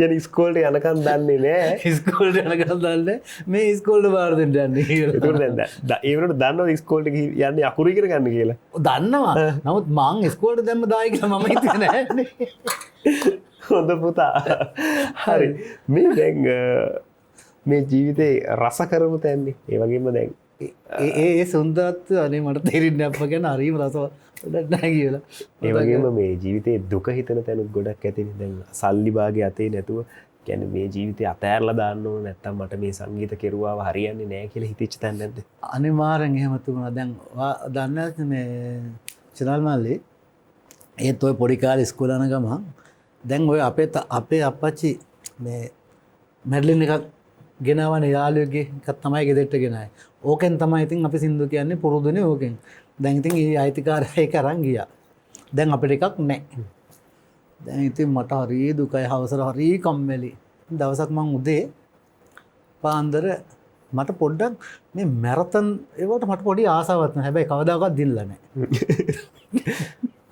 යන ඉස්කෝලේට යනකම් දන්නේ නෑ ඉස්කෝලේට යනකම් දන්නේ මේ ඉස්කෝලේට බාර දෙන්න යන්නේ කියලා ඒක දැන් ඒ වෙනකොට දන්නවද ඉස්කෝලේට යන්නේ අකුරු ඉගෙන ගන්න කියලා දන්නවා නමුත් මං ඉස්කෝලේට දැම්ම දායි කියලා මම හිතුවේ නෑනේ හොඳ පුතා හරි මේ දැන් මේ ජීවිතේ රස කරමු තැන්නේ ඒ වගේම දැන් ඒ සුන්දරත්වය අනේ මට තේරෙන්නේ අප්පා ගැන හරිම රසවත් නැහැ කියලා. ඒ වගේම මේ ජීවිතේ දුක හිතන තැනුත් ගොඩක් ඇතිනේ. දැන් සල්ලි භාගේ අතේ නැතුව කියන්නේ මේ ජීවිතේ අතෑරලා දාන්න ඕන නැත්තම් මට මේ සංගීත කෙරුවාව හරියන්නේ නැහැ කියලා හිතෙච්ච තැන නැද්ද? අනිවාර්යෙන් එහෙම තිබුණා. දැන් දන්නේ මේ චනල් මල්ලි ඒත් ඔය පොඩි කාලේ ඉස්කෝලේ යන ගමන් දැන් ඔය අපේ අප්පච්චි මේ මැඩලින් එකක් ගෙනාවනේ යාළුවෙක්ගේ එකක් තමයි ගෙදරට ගෙනාවේ. ඕකෙන් තමයි ඉතින් අපි සින්දු කියන්නේ පුරුදුනේ ඕකෙන්. දැන් ඉතින් ඒ අයිතිකාරය ඒක අරන් ගියා. දැන් අපිට එකක් නැහැ. දැන් ඉතින් මට හරි දුකයි හවසට හරි කම්මැලි. දවසක් මම උදේ පාන්දර මට පොඩ්ඩක් මේ මැරතන් ඒවට මට පොඩි ආසාවක් නැහැ. හැබැයි කවදාකවත් දිනලා නැහැ.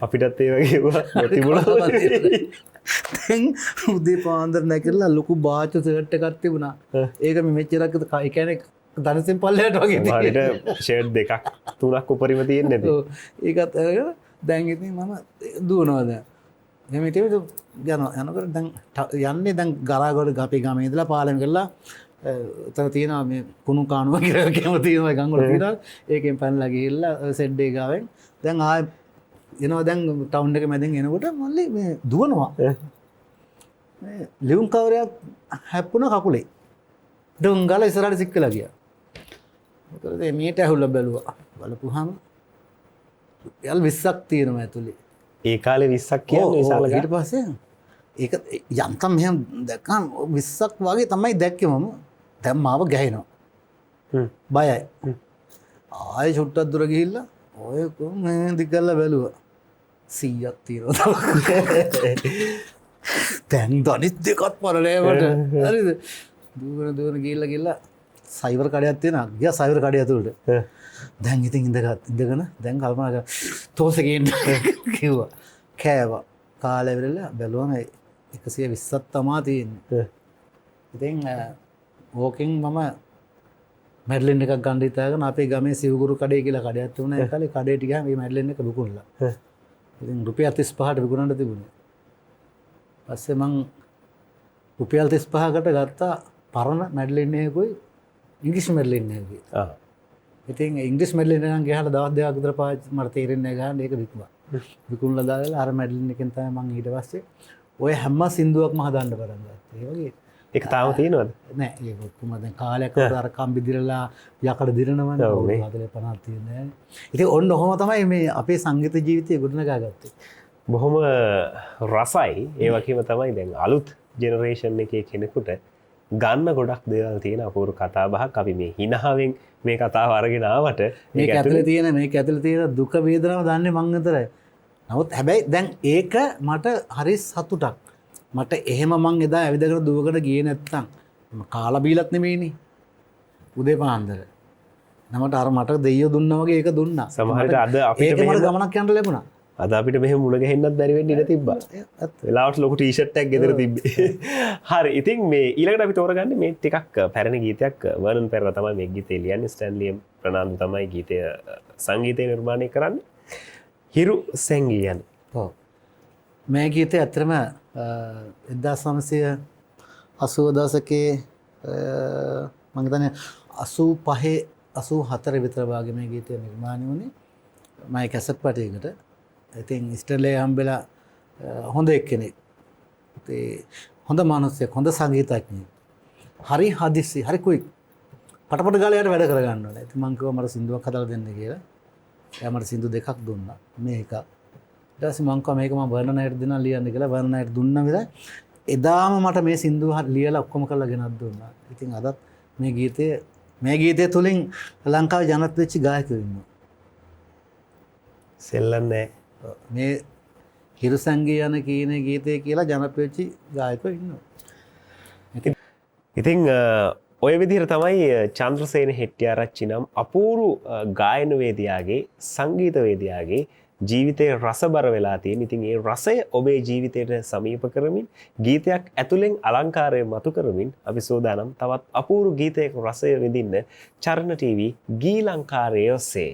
අපිටත් ඒ වගේ තිබුණා. දැන් උදේ පාන්දර නැගිටලා ලොකු බාචු ෂර්ට් එකක් තිබුණා. ඒක මෙච්චරක් ඒ කියන්නේ දනසෙන් පල්ලයට වගේ හරියට ෂර්ට් දෙකක් තුනක් උපරිම තියෙන්නේ නැති. ඒකත් අරගෙන දැන් ඉතින් මම දුවනවා දැන්. එහෙම හිටියේ යනකොට දැන් යන්නේ දැන් ගරාගොඩ අපේ ගමේ ඉඳලා පාලම් කරලා උතන තියෙනවා මේ කුණු කාණුව කියලා කියම තියෙනවා ගම් වල තියෙනවා. ඒකෙන් පැනලා ගිහිල්ලා සෙඩ් එක ගාවෙන් දැන් ආයෙ එනවා දැන් ටවුන් එක මැදින් එනකොට මල්ලි මේ දුවනවා ලියුම් කවරයක් හැප්පුණ කකුලේ ඩුං ගාලා ඉස්සරහට සික්කලා ගියා. මොකද මේට ඇහුල්ලා බැලුවා. බලපුවාම රුපියල් 20ක් තියෙනවා ඇතුලේ. ඒ කාලේ 20ක් කියන්නේ විශාල ඊට පස්සේ ඒක යන්තම් මෙහෙම දැක්කම 20ක් වගේ තමයි දැක්කේ මම. දැන් මාව ගැහෙනවා. බයයි. ආයෙ චුට්ටක් දුර ගිහිල්ලා ඔය කොහොම දිග්ගල්ලා බැලුවා. 100ක් තියෙනවා. දැන් දනිත් දෙකක් පරලෑමට. හරිද? දුවන ගිහිල්ලා සයිවර් කඩයක් තියෙනවා. ගියා සයිවර් කඩය ඇතුළට. දැන් ඉතින් ඉඳගෙන දැන් කල්පනා කරා තෝසේ ගේන්න කිව්වා. කෑවා. කාලේ වෙරලා බැලුවම 120ක් තමා තියෙන්නේ. ඉතින් ඕකෙන් මම මැඩ්ලින් එකක් ගන්න හිතාගෙන අපේ ගමේ සිවුගුරු කඩේ කියලා කඩයක් තිබුණා. ඒ කාලේ කඩේට ගියාම මේ මැඩ්ලින් එක විකුණලා. ඉතින් රුපියල් 35ට විකුණන්න තිබුණේ. පස්සේ මං රුපියල් 35කට ගත්තා පරණ මැඩ්ලින් එකකුයි ඉංග්‍රීසි මැඩ්ලින් එකකුයි. ඉතින් ඉංග්‍රීසි මැඩ්ලින් එක නම් ගහලා දවස් දෙකක් විතර පාවිච්චි මට තේරෙන්නේ නැහැ ගහන්න ඒක විකුණා. විකුණලා දාලා අර මැඩ්ලින් එකෙන් තමයි මං ඊට පස්සේ ඔය හැම සින්දුවක්ම හදන්න පටන් ගත්තා. ඒ වගේ ඒක තාම තියෙනවද? නෑ ඒක ඔක්කොම දැන් කාලයක් වල අර කම්බි දිරලා යකඩ දිරනවනේ. ඔව් නේ. 40 50 තියෙන්නේ. ඉතින් ඔන්න ඔහොම තමයි මේ අපේ සංගීත ජීවිතය ගොඩනගා ගත්තේ. බොහොම රසයි. ඒ වගේම තමයි දැන් අලුත් ජෙනරේෂන් එකේ කෙනෙකුට ගන්න ගොඩක් දේවල් තියෙන අපූර්ව කතා බහක් අපි මේ හිනාවෙන් මේ කතාව අරගෙන ආවට මේක ඇතුලේ තියෙන දුක වේදනාව දන්නේ මං විතරයි. නමුත් හැබැයි දැන් ඒක මට හරි සතුටක්. මට එහෙම මං එදා ඇවිදගෙන දුවකට ගියේ නැත්තම් කාලා බීලත් නෙමෙයිනේ. උදේ පාන්දර. නමට අර මට දෙයියෝ දුන්නා වගේ ඒක දුන්නා. සමහර විට අද අපිට ඒක මට ගමනක් යන්න ලැබුණා. අද අපිට මෙහෙම මුණ ගැහෙන්නත් බැරි වෙන්න ඉඩ තිබ්බා. වෙලාවට ලොකු ටී-ෂර්ට් එකක් ගෙදර තිබ්බේ. හරි. ඉතින් මේ ඊළඟට අපි තෝරගන්නේ මේ ටිකක් පැරණි ගීතයක් වර්නන් පෙරේරා තමයි මේ ගීතය ලියන්නේ. ස්ටැන්ලි එම් ප්‍රනාන්දු තමයි ගීතය සංගීතය නිර්මාණය කරන්නේ. හිරු සැංගියන්. ඔව්. මේ ගීතය ඇත්තටම 1980 දශකයේ මම හිතන්නේ 85 84 විතර වගේ මේ ගීතය නිර්මාණය වුණේ. මම කැසට් පටයකට. ඉතින් ස්ටර්ලේ හම්බෙලා හොඳ එක්කෙනෙක්. ඒ හොඳ මානසික හොඳ සංගීතඥයෙක්. හරි හදිස්සි හරි කුයික්. පටපට ගාලා යට වැඩ කරගන්න ඕනේ. ඉතින් මම කිව්වා මට සින්දුවක් හදලා දෙන්න කියලා. එයා මට සින්දු දෙකක් දුන්නා. මේක. ඊට පස්සේ මම කිව්වා මේක මම වර්ණනායට දෙනවා ලියන්න කියලා. වර්ණනායට දුන්නා විතර එදාම මට මේ සින්දුව ලියලා ඔක්කොම කරලා ගෙනත් දුන්නා. ඉතින් අදත් මේ ගීතය තුලින් ලංකාවේ ජනප්‍රිය වෙච්ච ගායකයෝ ඉන්නවා. සෙල්ලන්නේ මේ හිරු සංගීයන කියන ගීතය කියලා ජනප්‍රිය වෙච්ච ගායකයෝ ඉන්නවා. ඉතින් ඔය විදිහට තමයි චන්ද්‍රසේන හෙට්ටිආරච්චි නම් අපූරු ගායනවේදියාගේ සංගීතවේදියාගේ ජීවිතයේ රසබර වෙලා තියෙන. ඉතින් ඒ රසය ඔබේ ජීවිතයට සමීප කරමින් ගීතයක් ඇතුලෙන් අලංකාරය මතු කරමින් අපි සෝදානම් තවත් අපූරු ගීතයක රසය විඳින්න චරණ ටීවී ගී ලංකාරය ඔස්සේ.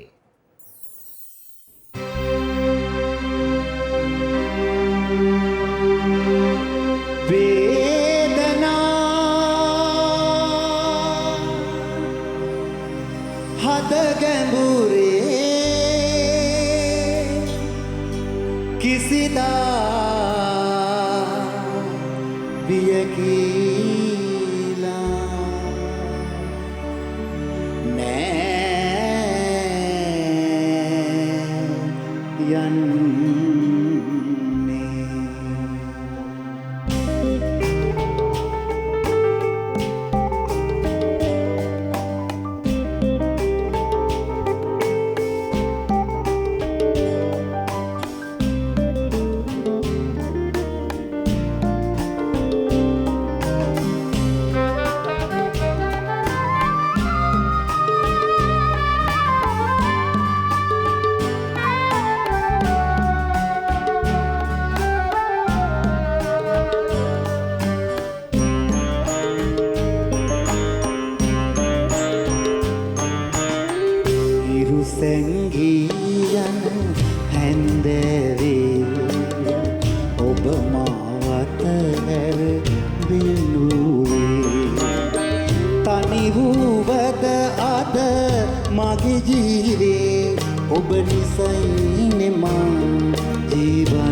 හද ගැඹුරේ කිසිදා බියකීලා නෑ යන්නේ.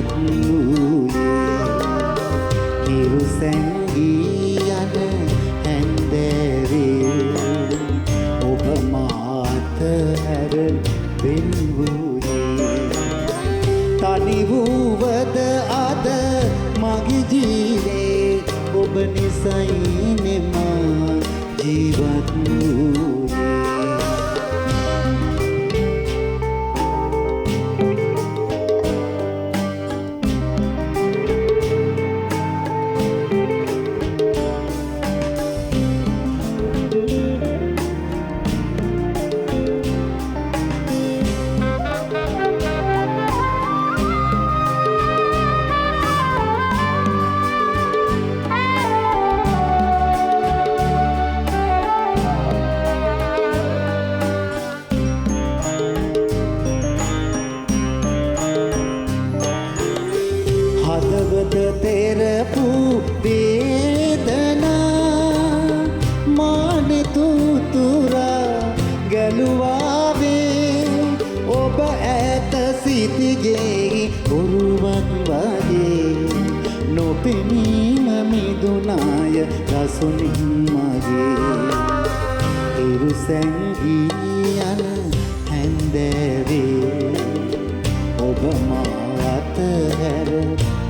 ජීවත් වූයේ හිරු සැංගී යන හැන්දෑවේ ඔබ මාත හැර වෙන් වූයේ තනි වූවද අද මගේ ජීවේ ඔබ නිසයි මා ජීවත් වූයේ හදවත තෙරපු වේදනා මානෙතු තුරා ගැලුවාවේ ඔබ ඈත සිටිගේ ඔරුවක් වගේ නොපෙනීම මිදුනාය රසුනින් මගේ හිරු සැංගී යන හැන්දෑවේ ඔබ මාත හැර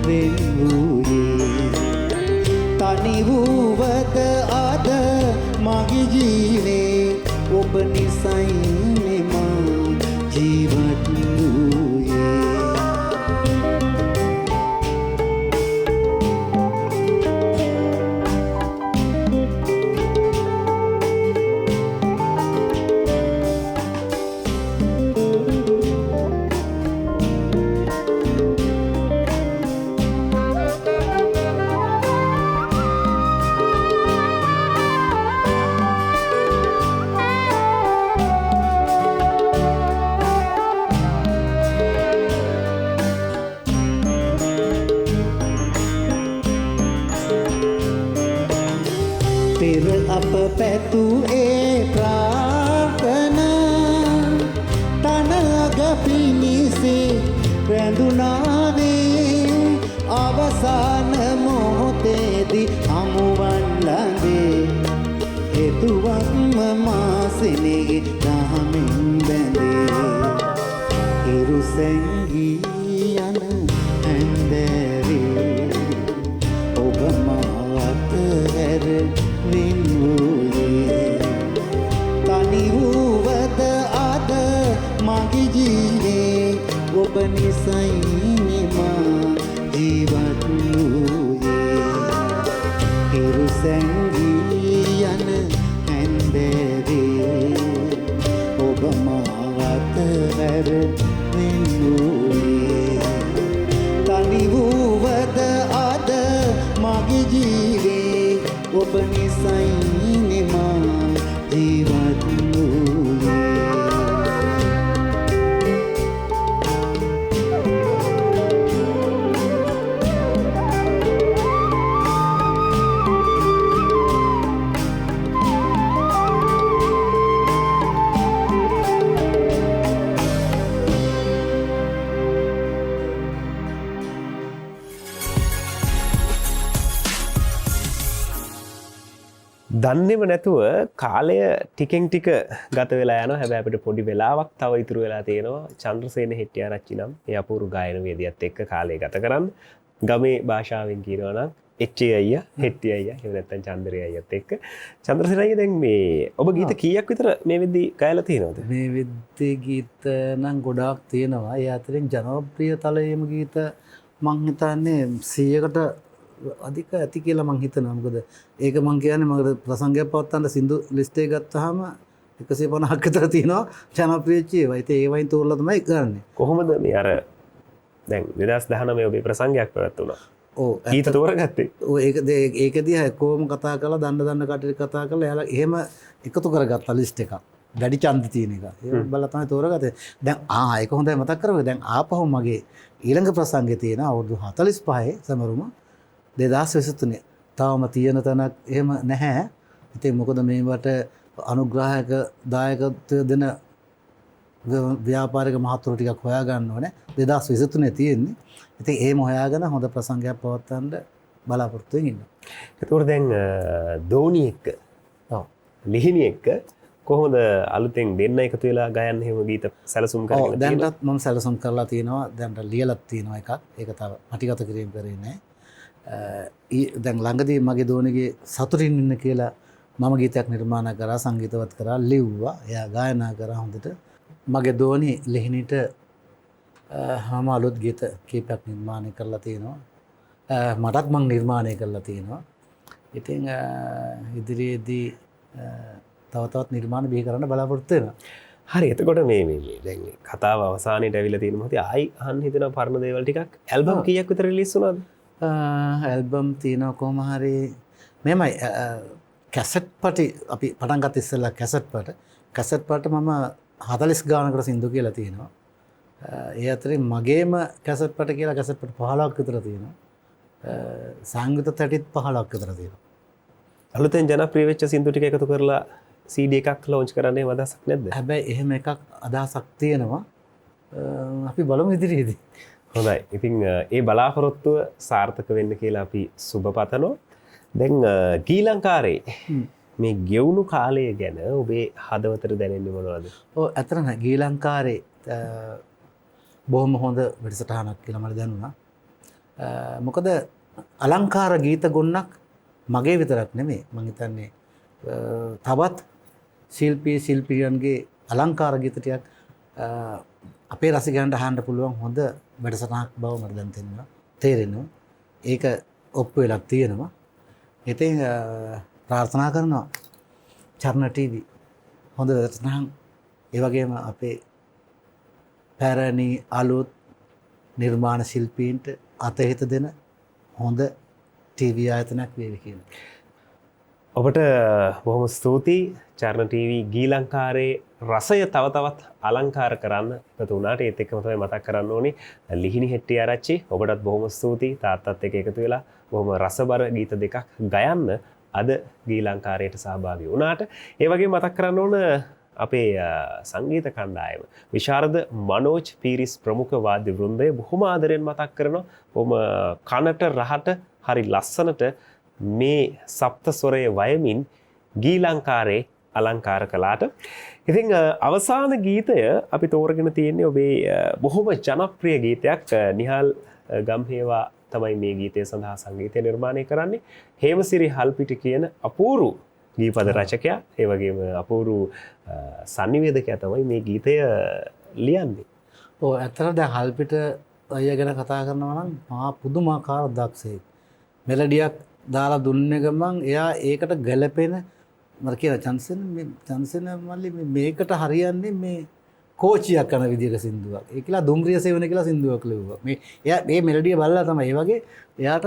වෙන් වූයේ තනි වූවද අද මගේ ජීවේ ඔබ නිසයි මා ජීවත් වූයේ පෙර අප පැතු ඒ ප්‍රාර්ථනා තනග පිණිසේ රැඳුනාවේ අවසාන මොහොතේදී හමුවන් ළඟේ හේතුවක්ම මාසෙනෙහි දහමින් බැඳේ හිරු සැංගී යන හැන්දෑවේ ඔබ මාත හැර වෙන් වූයේ තනි වූවද අද මගේ ජීවේ ඔබ නිසයි මා ජීවත් වූයේ හිරු සැංගී යන හැන්දෑවේ ඔබ මාත හැර වෙන් වූයේ තනි වූවද අද මගේ ජීවේ ඔබ නිසයි මා ජීවත් වූයේ දන්නේම නැතුව කාලය ටිකෙන් ටික ගත වෙලා යනවා. හැබැයි අපිට පොඩි වෙලාවක් තව ඉතුරු වෙලා තියෙනවා චන්ද්‍රසේන හෙට්ටිආරච්චි නම් මේ අපූර්ව ගායන වේදිකත් එක්ක කාලය ගත කරන්න. ගමේ භාෂාවෙන් කියනවා නම් එච්චේ අයියා හෙට්ටි අයියා එහෙම නැත්නම් චන්ද්‍රේ අයියත් එක්ක. චන්ද්‍රසේන අයියා දැන් මේ ඔබ ගීත කීයක් විතර මේ වෙද්දී ගායලා තියෙනවද? මේ වෙද්දී ගීත නම් ගොඩාක් තියෙනවා. ඒ අතරින් ජනප්‍රිය තලයේම ගීත මං හිතන්නේ 100කට අධික ඇති කියලා මං හිතනවා. මොකද ඒක මං කියන්නේ මගේ ප්‍රසංගයක් පවත්වන්න සින්දු ලිස්ට් එක ගත්තාම 150ක් විතර තියෙනවා ජනප්‍රියච්ච ඒවා. ඉතින් ඒ වයින් තෝරලා තමයි ගන්නේ. කොහොමද මේ අර දැන් 2019 ඔබේ ප්‍රසංගයක් පැවැත්වුණා. ඔව් ගීත තෝරගත්තේ. ඔව් ඒක දිහා කොහොම කතා කරලා දන්න කටට කතා කරලා එයාලා එහෙම එකතු කරගත්තා ලිස්ට් එකක්. වැඩි ඡන්ද තියෙන එක. ඒක බලලා තමයි තෝරගත්තේ. දැන් ඒක හොඳයි මතක් කරගන්න. දැන් ආපහු මගේ ඊළඟ ප්‍රසංගේ තියෙන අවුරුදු 45 සමරුම 2023. තාම තියෙන තැනක් එහෙම නැහැ. ඉතින් මොකද මේවට අනුග්‍රහයක දායකත්වය දෙන ව්‍යාපාරික මහතුරු ටිකක් හොයාගන්න ඕනේ 2023 තියෙන්නේ. ඉතින් ඒම හොයාගෙන හොඳ ප්‍රසංගයක් පවත්වන්න බලාපොරොත්තු වෙමින් ඉන්නවා. එතකොට දැන් ධෝනි එක්ක ඔව්. ලිහිණි එක්ක කොහොමද අලුතෙන් දෙන්න එකතු වෙලා ගයන්න එහෙම ගීත සැලසුම් ඔව් කරගෙන තියෙන්නේ? දැන්ටත් මම සැලසුම් කරලා තියෙනවා. දැන්ට ලියලත් තියෙනවා එකක්. ඒක තව පටිගත කිරීම කරේ නැහැ. දැන් ළඟදී මගේ දෝනිගේ සතුටින් ඉන්න කියලා මම ගීතයක් නිර්මාණය කරා, සංගීතවත් කරා, ලිව්වා. එයා ගායනා කරා හොඳට. මගේ දෝනි ලිහිණිට හැම අලුත් ගීත කීපයක් නිර්මාණය කරලා තියෙනවා. මටත් මං නිර්මාණය කරලා තියෙනවා. ඉතින් ඉදිරියේදී තව තවත් නිර්මාණ බිහි කරන්න බලාපොරොත්තු වෙනවා. හරි එතකොට මේ දැන් කතාව අවසානයේට ඇවිල්ලා තියෙන මොහොතේ ආයි අහන්න හිතෙන පරණ දේවල් ටිකක් ඇල්බම් කීයක් විතර රිලීස් වුණාද? ඇල්බම් තියෙනවා කොහොම හරි මෙහෙමයි කැසට් පටි අපි පටන් ගත්ත ඉස්සෙල්ලා කැසට් පට මම 40 ගානකට සින්දු කියලා තියෙනවා. ඒ අතරින් මගේම කැසට් පට කියලා කැසට් පට 15ක් විතර තියෙනවා. සංගීත තැටිත් 15ක් විතර තියෙනවා. අලුතෙන් ජනප්‍රිය වෙච්ච සින්දු ටික එකතු කරලා CD එකක් ලොන්ච් කරන්න එහෙම අදහසක් නැද්ද? හැබැයි එහෙම එකක් අදහසක් තියෙනවා. අපි බලමු ඉදිරියේදී. හොඳයි. ඉතින් ඒ බලාපොරොත්තුව සාර්ථක වෙන්න කියලා අපි සුබ පතනවා. දැන් ගීලංකාරේ මේ ගෙවුණු කාලය ගැන ඔබේ හදවතට දැනෙන්නේ මොනවද? ඔව් ඇත්තටම ගීලංකාරේ බොහොම හොඳ වැඩසටහනක් කියලා මට දැනුණා. මොකද අලංකාර ගීත ගොන්නක් මගේ විතරක් නෙමෙයි මම හිතන්නේ තවත් ශිල්පියන්ගේ අලංකාර ගීත ටිකක් අපේ රසිකයන්ට අහන්න පුළුවන් හොඳ වැඩසටහනක් බව මට දැන් තේරෙනවා. ඒක ඔප්පු වෙලා තියෙනවා. ඉතින් ප්‍රාර්ථනා කරනවා චර්ණ ටීවී හොඳ වැඩසටහන් ඒ වගේම අපේ පැරණි අලුත් නිර්මාණ ශිල්පීන්ට අතහිත දෙන හොඳ ටීවී ආයතනයක් වේවි කියලා. ඔබට බොහොම ස්තුතියි චර්ණ ටීවී ගීලංකාරේ රසය තව තවත් අලංකාර කරන්න එකතු වුණාට ඒත් එක්කම තමයි මතක් කරන්න ඕනේ ලිහිණි හෙට්ටිය ආරච්චි ඔබටත් බොහොම ස්තුතියි තාත්තත් එක්ක එකතු වෙලා බොහොම රසබර ගීත දෙකක් ගයන්න අද ගීලංකාරයට සහභාගී වුණාට ඒ වගේම මතක් කරන්න ඕන අපේ සංගීත කණ්ඩායම විශාරද මනෝජ් පීරිස් ප්‍රමුඛ වාද්‍ය වෘන්දය බොහොම ආදරෙන් මතක් කරනවා බොහොම කනට රහට හරි ලස්සනට මේ සප්ත ස්වරය වයමින් ගීලංකාරේ අලංකාර කළාට. ඉතින් අවසාන ගීතය අපි තෝරගෙන තියෙන්නේ ඔබේ බොහොම ජනප්‍රිය ගීතයක් නිහාල් ගම්හේවා තමයි මේ ගීතය සඳහා සංගීතය නිර්මාණය කරන්නේ. හේමසිරි හල්පිටි කියන අපූරු ගීපද රචකයා ඒ වගේම අපූරු සංනිවේදකයා තමයි මේ ගීතය ලියන්නේ. ඔව් ඇත්තටම දැන් හල්පිට අයියා ගැන කතා කරනවා නම් මහා පුදුමාකාර දක්ෂයෙක්. මෙලඩියක් දාලා දුන්නේ ගමන් එයා ඒකට ගැළපෙන මර කියන චන්සන් මල්ලි මේකට හරියන්නේ මේ කෝචියක් කරන විදිහක සින්දුවක්. ඒකලා දුම්රිය සෙවන කියලා සින්දුවක් ලිව්වා. එයා මේ මෙලඩිය බලලා තමයි ඒ වගේ එයාට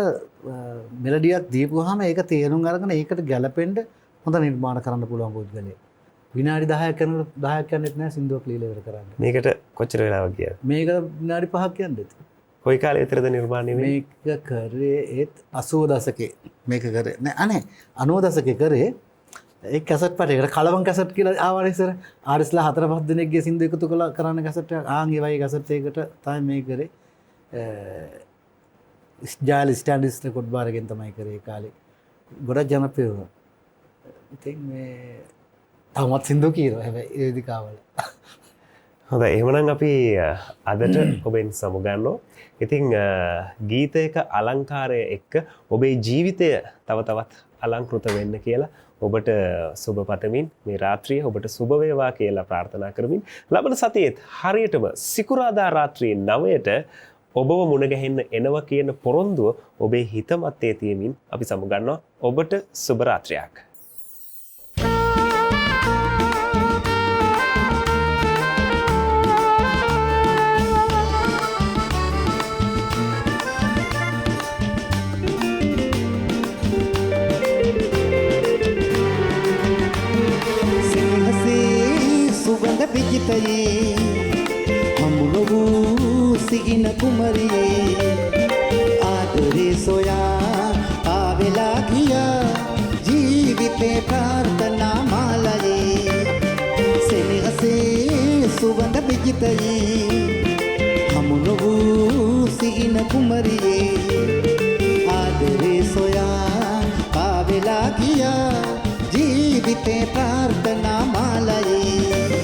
මෙලඩියක් දීපුවාම ඒක තේරුම් අරගෙන ඒකට ගැළපෙන්න හොඳ නිර්මාණ කරන්න පුළුවන් පුද්ගලයෙක්. විනාඩි 10ක් යනකොට 10ක් යන්නෙත් නැහැ සින්දුවක් ලියලා ඉවර කරන්න. මේකට කොච්චර වෙලාවක් ගියාද? මේක විනාඩි 5ක් යන්නද? කොයි කාලේ විතරද නිර්මාණය වෙන්නේ? මේක කරේ ඒත් 80 දශකේ මේක කරේ නෑ අනේ 90 දශකේ කරේ ඒ කැසට් පටයකට කලවම් කැසට් කියලා ආවන ඉස්සර ආරිස්ලා 4-5 දෙනෙක්ගේ සින්දු එකතු කරලා කරන කැසට් එකක් ආන් ඒ වගේ කැසට් එකකට තමයි මේ කරේ ජාලි ස්ටෑන්ඩ්ස් රෙකෝඩ් බාරගෙන් තමයි කරේ ඒ කාලේ ගොඩක් ජනප්‍රිය වුණා. ඉතින් මේ තවමත් සින්දු කියනවා හැබැයි ඒ වේදිකාවල. හොඳයි එහෙනම් අපි අදට ඔබෙන් සමුගන්නවා. ඉතින් ගීතයක අලංකාරය එක්ක ඔබේ ජීවිතය තව තවත් අලංකෘත වෙන්න කියලා ඔබට සුබ පතමින් මේ රාත්‍රිය ඔබට සුබ වේවා කියලා ප්‍රාර්ථනා කරමින් ලබන සතියේත් හරියටම සිකුරාදා රාත්‍රියේ 9ට ඔබව මුණ ගැහෙන්න එනවා කියන පොරොන්දුව ඔබේ හිත මතේ තියමින් අපි සමුගන්නවා. ඔබට සුබ රාත්‍රියක්. පිජිතයේ හමුණු සිගින කුමරියේ ආදරේ සොයා ආවෙලා ගියා ජීවිතේ ප්‍රාර්ථනා මාලයේ සෙනෙහසේ සුවඳ ජීවිතේ ප්‍රාර්ථනා මාලයේ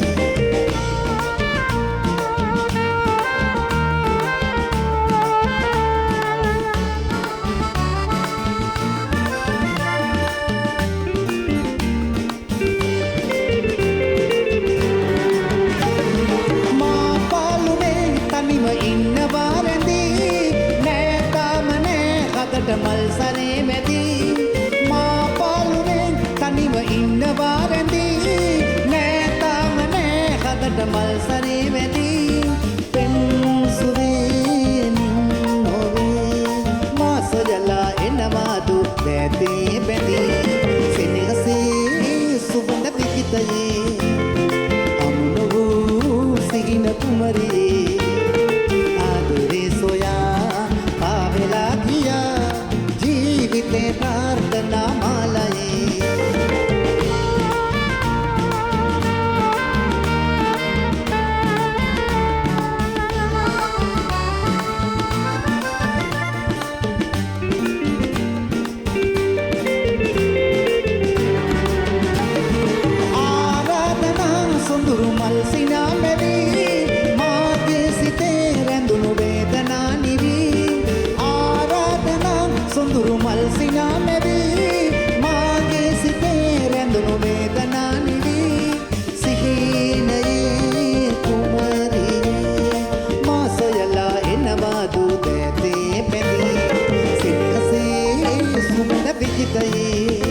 මල් සනේ මැදී මා පාලුවෙන් තනිව ඉන්නවා රැඳී නෑ තාම නෑ හදට මල් සනේ මැදී පෙන් සුවේ නොවේ මා සොයලා එනවා දු වැතේ බැඳී සෙනෙහසේ සුබඳ විකිතයේ අමුණ වූ සිහින කුමරියේ ආදරේ සොයා ආවෙලා ගියා ජීවිතේ ප්‍රාර්ථනා මාලයේ ආරාධනා සොඳුරු මල් සිනා මැවී මාගේ සිතේ රැඳුණු වේදනා නිවී ආරාධනා සොඳුරු මල් සිනා මැවී මාගේ සිතේ රැඳුණු වේදනා නිවී සිහිනයේ කුමරියේ මා සොයලා එනවා දු දැතේ බැඳී සිනහසේ සුබඳ විජිතයේ